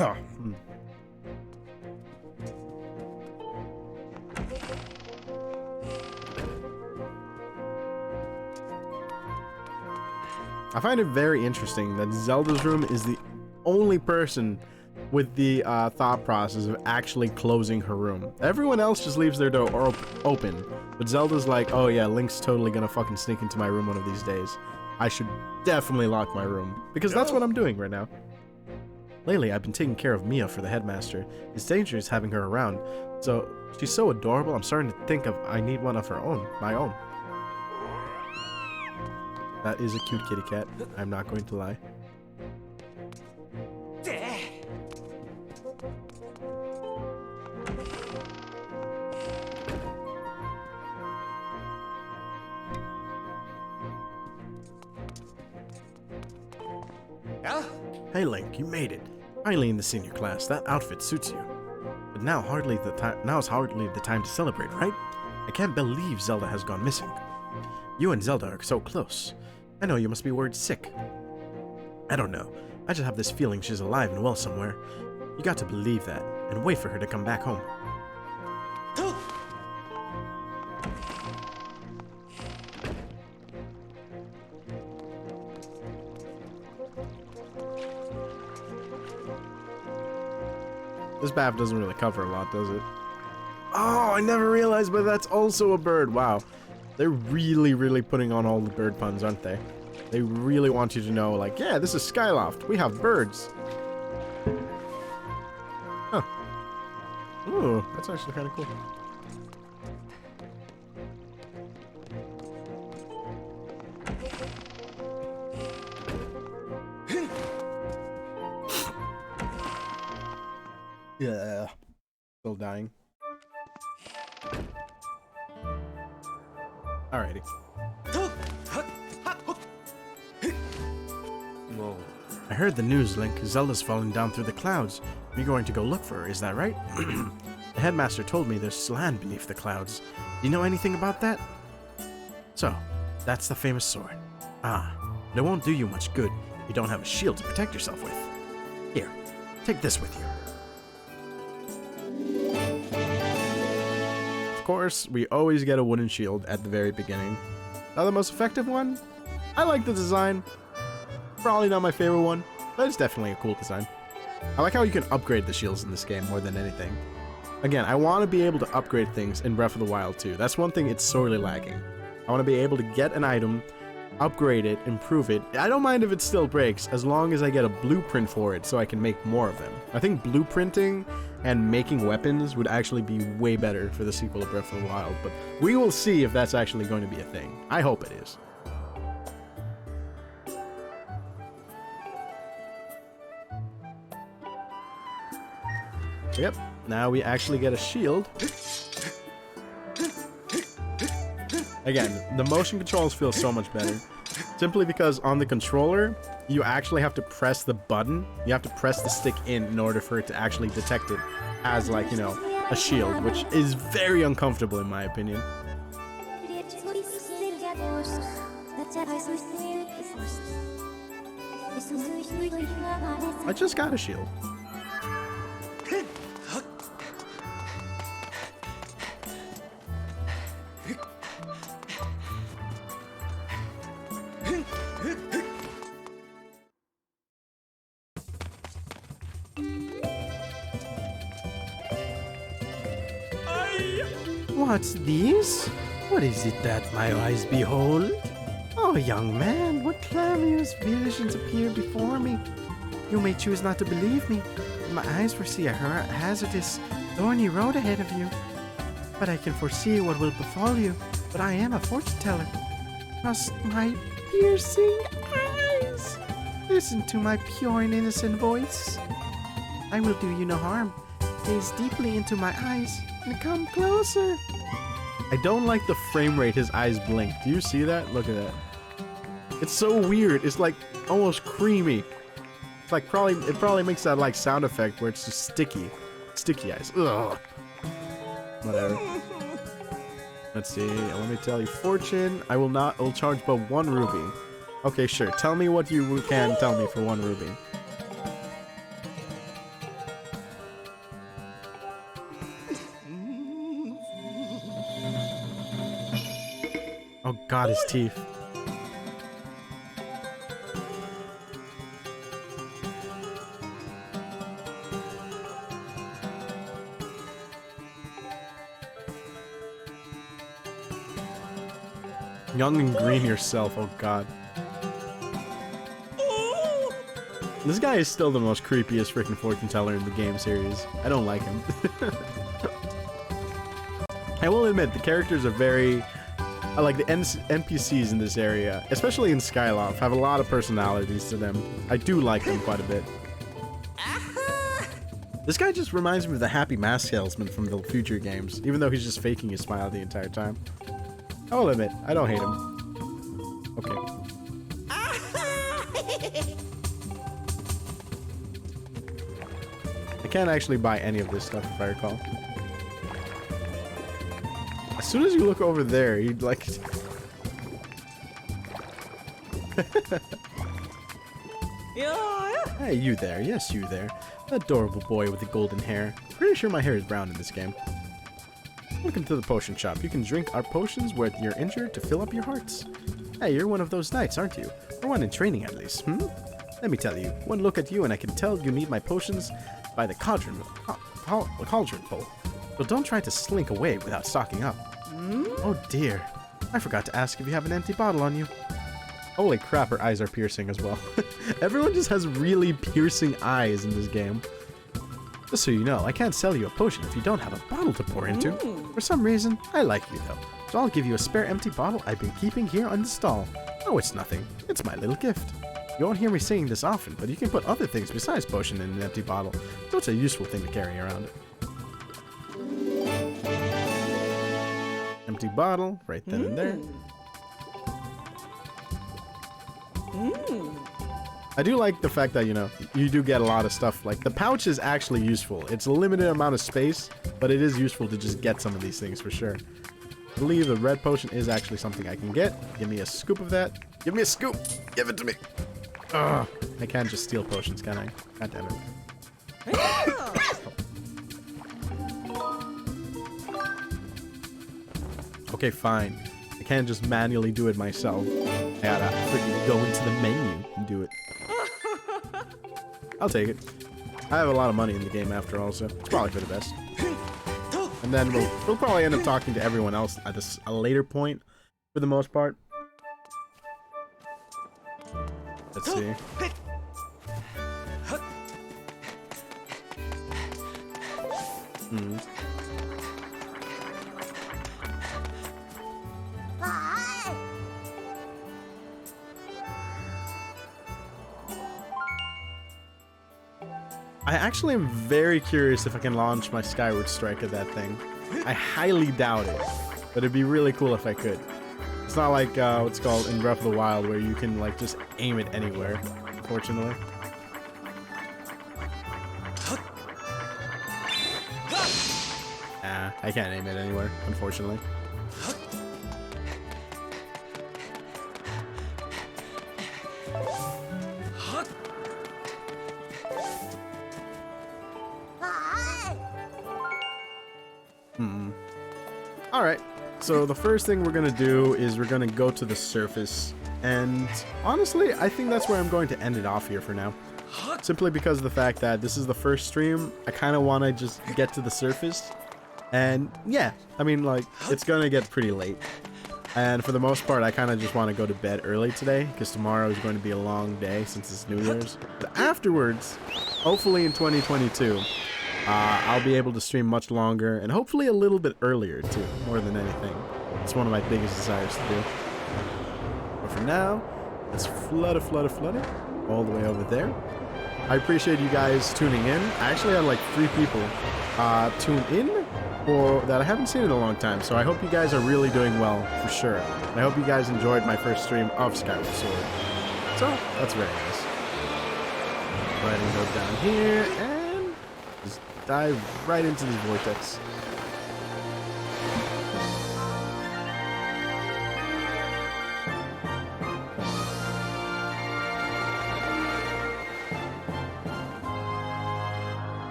I find it very interesting that Zelda's room is the only person with the thought process of actually closing her room. Everyone else just leaves their door open, but Zelda's like, oh yeah, Link's totally gonna fucking sneak into my room one of these days. I should definitely lock my room, because that's what I'm doing right now. Lately, I've been taking care of Mia for the headmaster. It's dangerous having her around, so she's so adorable, I'm starting to think I need one of her own, my own. That is a cute kitty cat, I'm not going to lie. Hey Link, you made it. Finally in the senior class. That outfit suits you. But now's hardly the time to celebrate, right? I can't believe Zelda has gone missing. You and Zelda are so close. I know you must be worried sick. I don't know. I just have this feeling she's alive and well somewhere. You got to believe that, and wait for her to come back home. This map doesn't really cover a lot, does it? Oh, I never realized, but that's also a bird. Wow. They're really, really putting on all the bird puns, aren't they? They really want you to know, like, yeah, this is Skyloft. We have birds. Huh. Ooh, that's actually kind of cool. Yeah. Still dying. Alrighty. Whoa. I heard the news, Link. Zelda's falling down through the clouds. You're going to go look for her, is that right? The headmaster told me there's land beneath the clouds. Do you know anything about that? So, that's the famous sword. Ah, but it won't do you much good if you don't have a shield to protect yourself with. Here, take this with you. Of course, we always get a wooden shield at the very beginning. Now the most effective one? I like the design. Probably not my favorite one, but it's definitely a cool design. I like how you can upgrade the shields in this game more than anything. Again, I want to be able to upgrade things in Breath of the Wild too. That's one thing it's sorely lacking. I want to be able to get an item, upgrade it, improve it. I don't mind if it still breaks, as long as I get a blueprint for it so I can make more of them. I think blueprinting and making weapons would actually be way better for the sequel of Breath of the Wild, but we will see if that's actually going to be a thing. I hope it is. Yep, now we actually get a shield. Again, the motion controls feel so much better. Simply because on the controller, you actually have to press the button. You have to press the stick in order for it to actually detect it as, like, you know, a shield, which is very uncomfortable in my opinion. I just got a shield. What's this? What is it that my eyes behold? Oh, young man, what clamorous visions appear before me? You may choose not to believe me. My eyes foresee a hazardous, thorny road ahead of you. But I can foresee what will befall you, but I am a fortune teller. Trust my piercing eyes. Listen to my pure and innocent voice. I will do you no harm. Gaze deeply into my eyes and come closer. I don't like the frame rate his eyes blink. Do you see that? Look at that. It's so weird. It's like almost creamy. It's like it probably makes that like sound effect where it's just sticky. Sticky eyes. Ugh. Whatever. Let's see. Let me tell you. Fortune. I will charge but 1 ruby. Okay, sure. Tell me what you can tell me for 1 ruby. God, his teeth. Young and green yourself, oh god. This guy is still the most creepiest freaking fortune teller in the game series. I don't like him. I will admit, the characters are very... I like the NPCs in this area, especially in Skyloft, have a lot of personalities to them. I do like them quite a bit. This guy just reminds me of the Happy Mask Salesman from the future games, even though he's just faking his smile the entire time. I will admit, I don't hate him. Okay. I can't actually buy any of this stuff if I recall. As soon as you look over there, you'd like... Hey, you there. Yes, you there. Adorable boy with the golden hair. Pretty sure my hair is brown in this game. Welcome to the potion shop. You can drink our potions when you're injured to fill up your hearts. Hey, you're one of those knights, aren't you? Or one in training, at least, Let me tell you, one look at you and I can tell you need my potions by the cauldron pole. So don't try to slink away without stocking up. Oh dear. I forgot to ask if you have an empty bottle on you. Holy crap, her eyes are piercing as well. Everyone just has really piercing eyes in this game. Just so you know, I can't sell you a potion if you don't have a bottle to pour into. For some reason, I like you though. So I'll give you a spare empty bottle I've been keeping here on the stall. Oh, it's nothing. It's my little gift. You won't hear me saying this often, but you can put other things besides potion in an empty bottle, so it's a useful thing to carry around. Empty bottle, right then and there. I do like the fact that, you know, you do get a lot of stuff. Like, the pouch is actually useful. It's a limited amount of space, but it is useful to just get some of these things for sure. I believe the red potion is actually something I can get. Give me a scoop of that. Give me a scoop! Give it to me! Ugh. I can't just steal potions, can I? God damn it. Okay, fine. I can't just manually do it myself. I gotta freaking go into the menu and do it. I'll take it. I have a lot of money in the game after all, so it's probably for the best. And then we'll probably end up talking to everyone else at a later point, for the most part. Let's see. I actually am very curious if I can launch my Skyward Strike at that thing. I highly doubt it, but it'd be really cool if I could. It's not like what's called in Breath of the Wild where you can like just aim it anywhere, unfortunately. Nah, I can't aim it anywhere, unfortunately. Alright, so the first thing we're gonna do is we're gonna go to the surface, and honestly, I think that's where I'm going to end it off here for now. Simply because of the fact that this is the first stream, I kind of want to just get to the surface, and yeah, I mean, like, it's gonna get pretty late. And for the most part, I kind of just want to go to bed early today, because tomorrow is going to be a long day since it's New Year's. But afterwards, hopefully in 2022, I'll be able to stream much longer, and hopefully a little bit earlier too, more than anything. It's one of my biggest desires to do. But for now, let's flutter all the way over there. I appreciate you guys tuning in. I actually had like 3 people tune in or that I haven't seen in a long time, so I hope you guys are really doing well, for sure. And I hope you guys enjoyed my first stream of Skyward Sword. So, that's very nice. Go ahead and go down here, and just dive right into this vortex.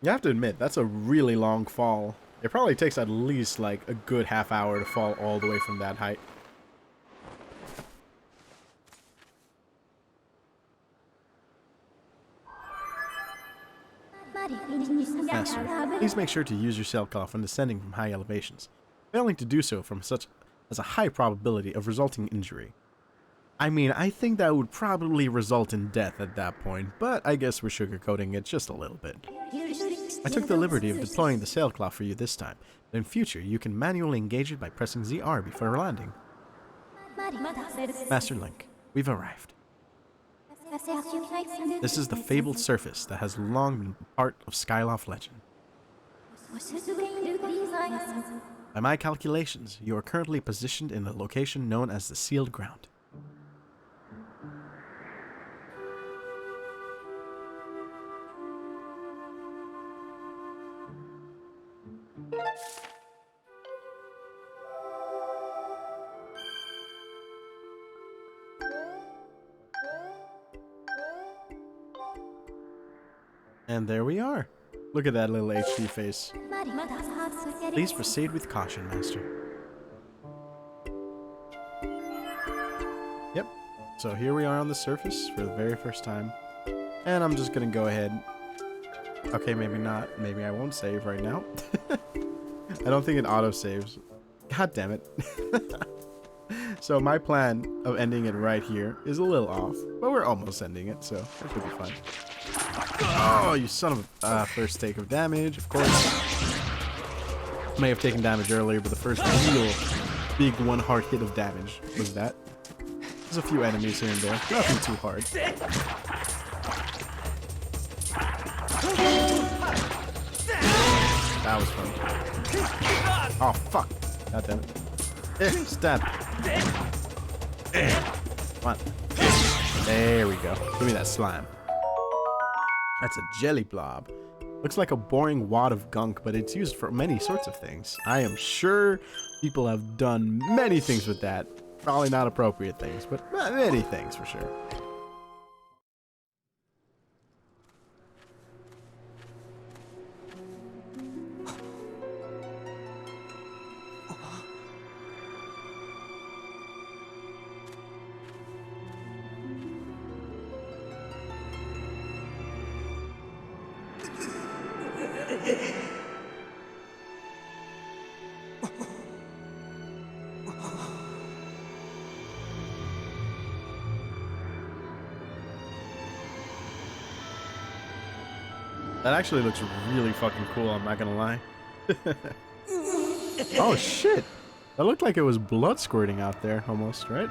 You have to admit, that's a really long fall. It probably takes at least like a good half hour to fall all the way from that height. Master, please make sure to use your Sailcloth when descending from high elevations. Failing to do so from such as a high probability of resulting injury. I mean, I think that would probably result in death at that point, but I guess we're sugarcoating it just a little bit. I took the liberty of deploying the Sailcloth for you this time, but in future you can manually engage it by pressing ZR before landing. Master Link, we've arrived. This is the fabled surface that has long been part of Skyloft legend. By my calculations, you are currently positioned in a location known as the Sealed Ground. And there we are. Look at that little HD face. Please proceed with caution, Master. Yep. So here we are on the surface for the very first time. And I'm just gonna go ahead. Okay, maybe not. Maybe I won't save right now. I don't think it auto-saves. God damn it. So my plan of ending it right here is a little off. But we're almost ending it, so that should be fun. Oh, you son of a... first take of damage, of course. May have taken damage earlier, but the first real big one-hard hit of damage was that. There's a few enemies here and there. Nothing too hard. That was fun. Oh, fuck. God damn it. Stab. Come on. There we go. Give me that slime. That's a jelly blob. Looks like a boring wad of gunk, but it's used for many sorts of things. I am sure people have done many things with that. Probably not appropriate things, but many things for sure. That actually looks really fucking cool, I'm not gonna lie. Oh shit! That looked like it was blood squirting out there, almost, right?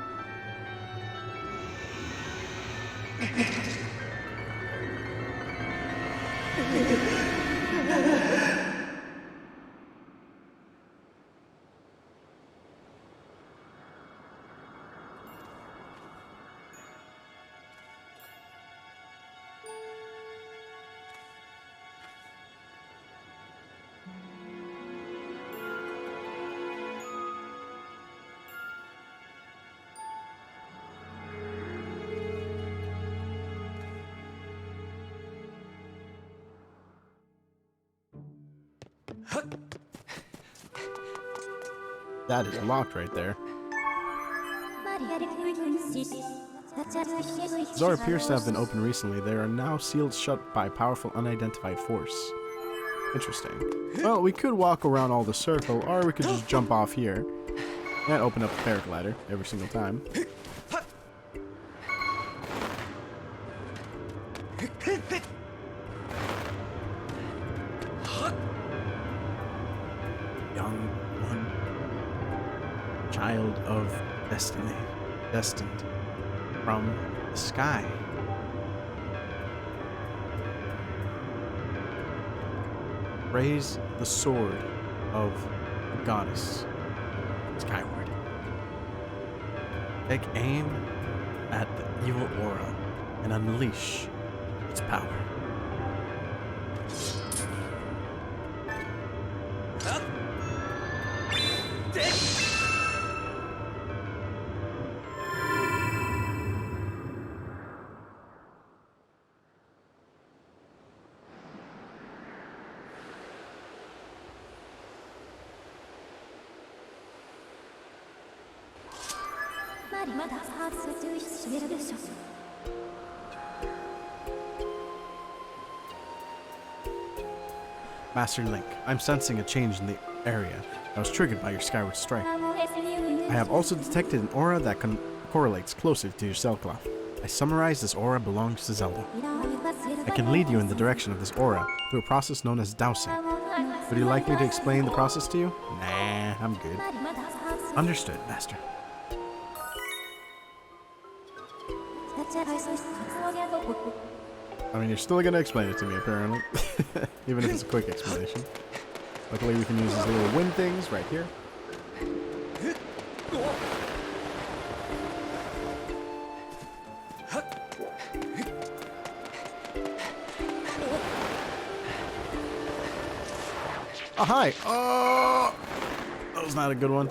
That is locked right there. Though appears to have been opened recently, they are now sealed shut by a powerful unidentified force. Interesting. Well, we could walk around all the circle, or we could just jump off here and open up the paraglider every single time. Young one. Child of destiny. Destined from the sky. Raise the sword of the goddess Skyward. Take aim at the evil aura and unleash its power. Master Link, I'm sensing a change in the area that was triggered by your Skyward strike. I have also detected an aura that correlates closely to your cell cloth. I summarize this aura belongs to Zelda. I can lead you in the direction of this aura through a process known as dowsing. Would you like me to explain the process to you? Nah, I'm good. Understood, Master. I mean, you're still gonna explain it to me, apparently. Even if it's a quick explanation. Luckily, we can use these little wind things right here. Oh, hi! Oh! That was not a good one.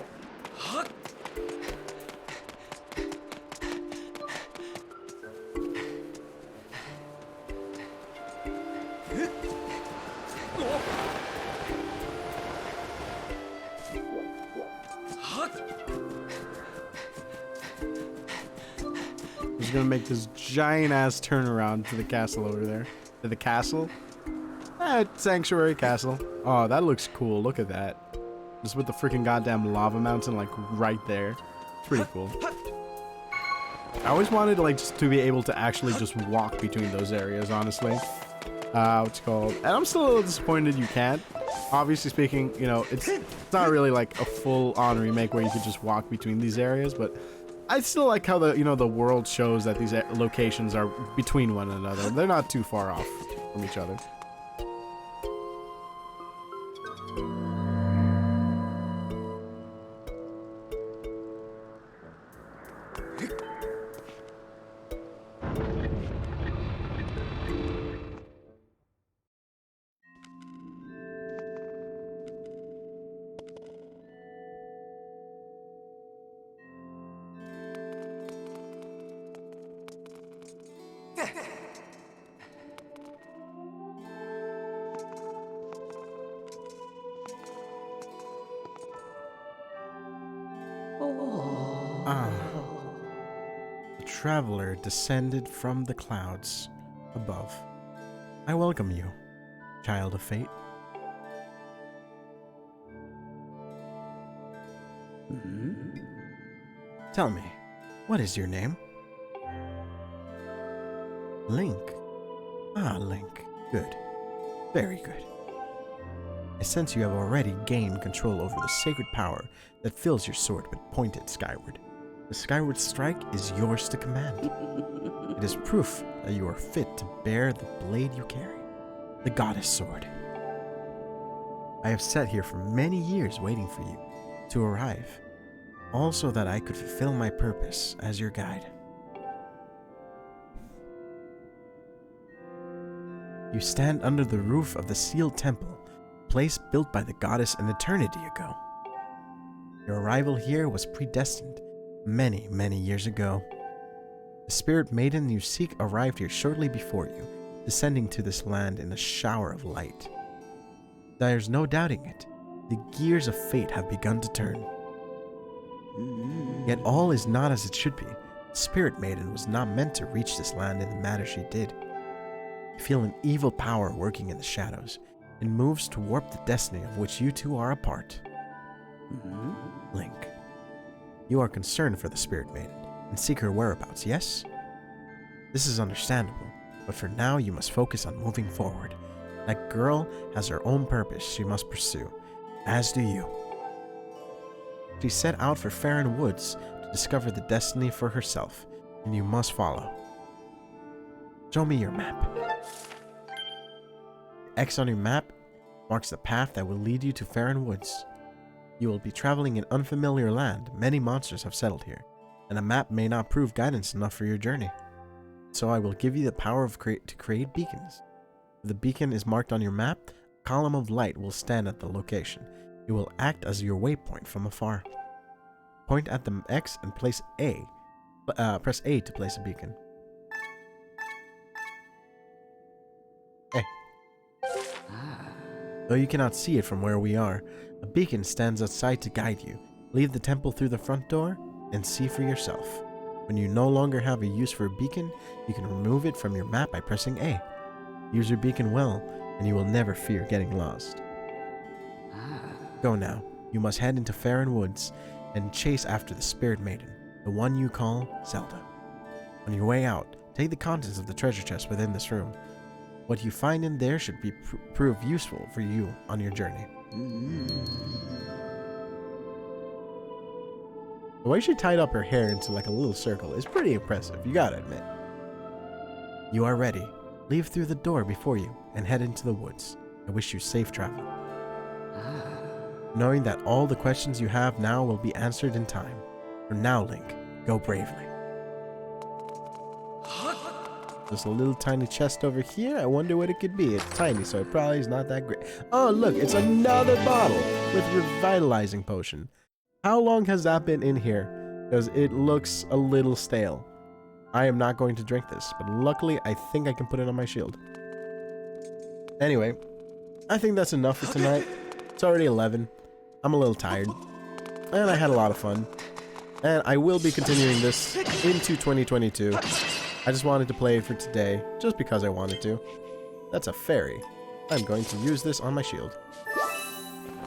He's gonna make this giant ass turnaround to the castle over there. To the castle? Sanctuary Castle. Oh, that looks cool. Look at that. Just with the freaking goddamn lava mountain, like, right there. It's pretty cool. I always wanted, like, just to be able to actually just walk between those areas, honestly. What's it called? And I'm still a little disappointed you can't. Obviously speaking, you know, it's not really, like, a full-on remake where you could just walk between these areas, but I still like how the, you know, the world shows that these locations are between one another. They're not too far off from each other. The traveler descended from the clouds above. I welcome you, child of fate. Tell me, what is your name? Link. Ah, Link. Good. Very good. I sense you have already gained control over the sacred power that fills your sword when pointed skyward. The Skyward strike is yours to command. It is proof that you are fit to bear the blade you carry, the Goddess Sword. I have sat here for many years waiting for you to arrive, all so that I could fulfill my purpose as your guide. You stand under the roof of the sealed temple, place built by the goddess an eternity ago. Your arrival here was predestined many, many years ago. The spirit maiden you seek arrived here shortly before you, descending to this land in a shower of light. There's no doubting it. The gears of fate have begun to turn. Yet all is not as it should be. The spirit maiden was not meant to reach this land in the manner she did. I feel an evil power working in the shadows, and moves to warp the destiny of which you two are a part. Link, you are concerned for the Spirit Maiden, and seek her whereabouts, yes? This is understandable, but for now you must focus on moving forward. That girl has her own purpose she must pursue, as do you. She set out for Farron Woods to discover the destiny for herself, and you must follow. Show me your map. The X on your map marks the path that will lead you to Farron Woods. You will be traveling in unfamiliar land. Many monsters have settled here, and a map may not prove guidance enough for your journey. So I will give you the power to create beacons. If the beacon is marked on your map, a column of light will stand at the location. It will act as your waypoint from afar. Point at the X and press A to place a beacon. Though you cannot see it from where we are, a beacon stands outside to guide you. Leave the temple through the front door and see for yourself. When you no longer have a use for a beacon, you can remove it from your map by pressing A. Use your beacon well, and you will never fear getting lost. Go now. You must head into Farron Woods and chase after the Spirit Maiden, the one you call Zelda. On your way out, take the contents of the treasure chest within this room. What you find in there should prove useful for you on your journey. The way she tied up her hair into like a little circle is pretty impressive, you gotta admit. You are ready. Leave through the door before you and head into the woods. I wish you safe travel. Knowing that all the questions you have now will be answered in time. For now, Link, go bravely. There's a little tiny chest over here. I wonder what it could be. It's tiny, so it probably is not that great. Oh, look, it's another bottle with revitalizing potion. How long has that been in here? Because it looks a little stale. I am not going to drink this, but luckily I think I can put it on my shield. Anyway, I think that's enough for tonight. It's already 11. I'm a little tired. And I had a lot of fun. And I will be continuing this into 2022. I just wanted to play it for today, just because I wanted to. That's a fairy. I'm going to use this on my shield.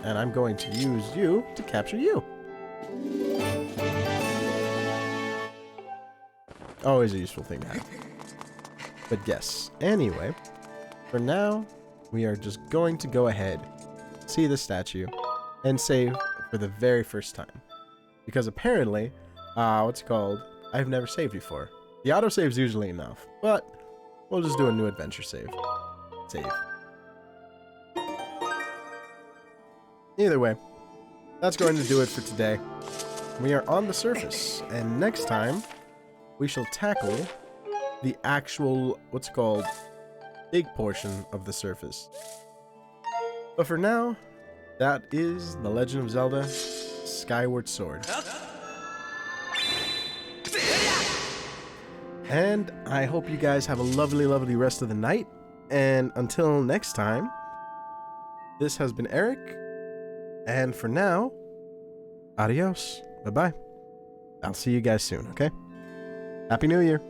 And I'm going to use you to capture you. Always a useful thing to have. But yes, anyway, for now, we are just going to go ahead, see the statue, and save for the very first time. Because apparently, what's it called? I've never saved before. The autosave's usually enough, but we'll just do a new adventure save. Either way, that's going to do it for today. We are on the surface, and next time, we shall tackle the actual, what's it called, big portion of the surface. But for now, that is The Legend of Zelda Skyward Sword. And I hope you guys have a lovely, lovely rest of the night. And until next time, this has been Eric. And for now, adios. Bye-bye. I'll see you guys soon, okay? Happy New Year.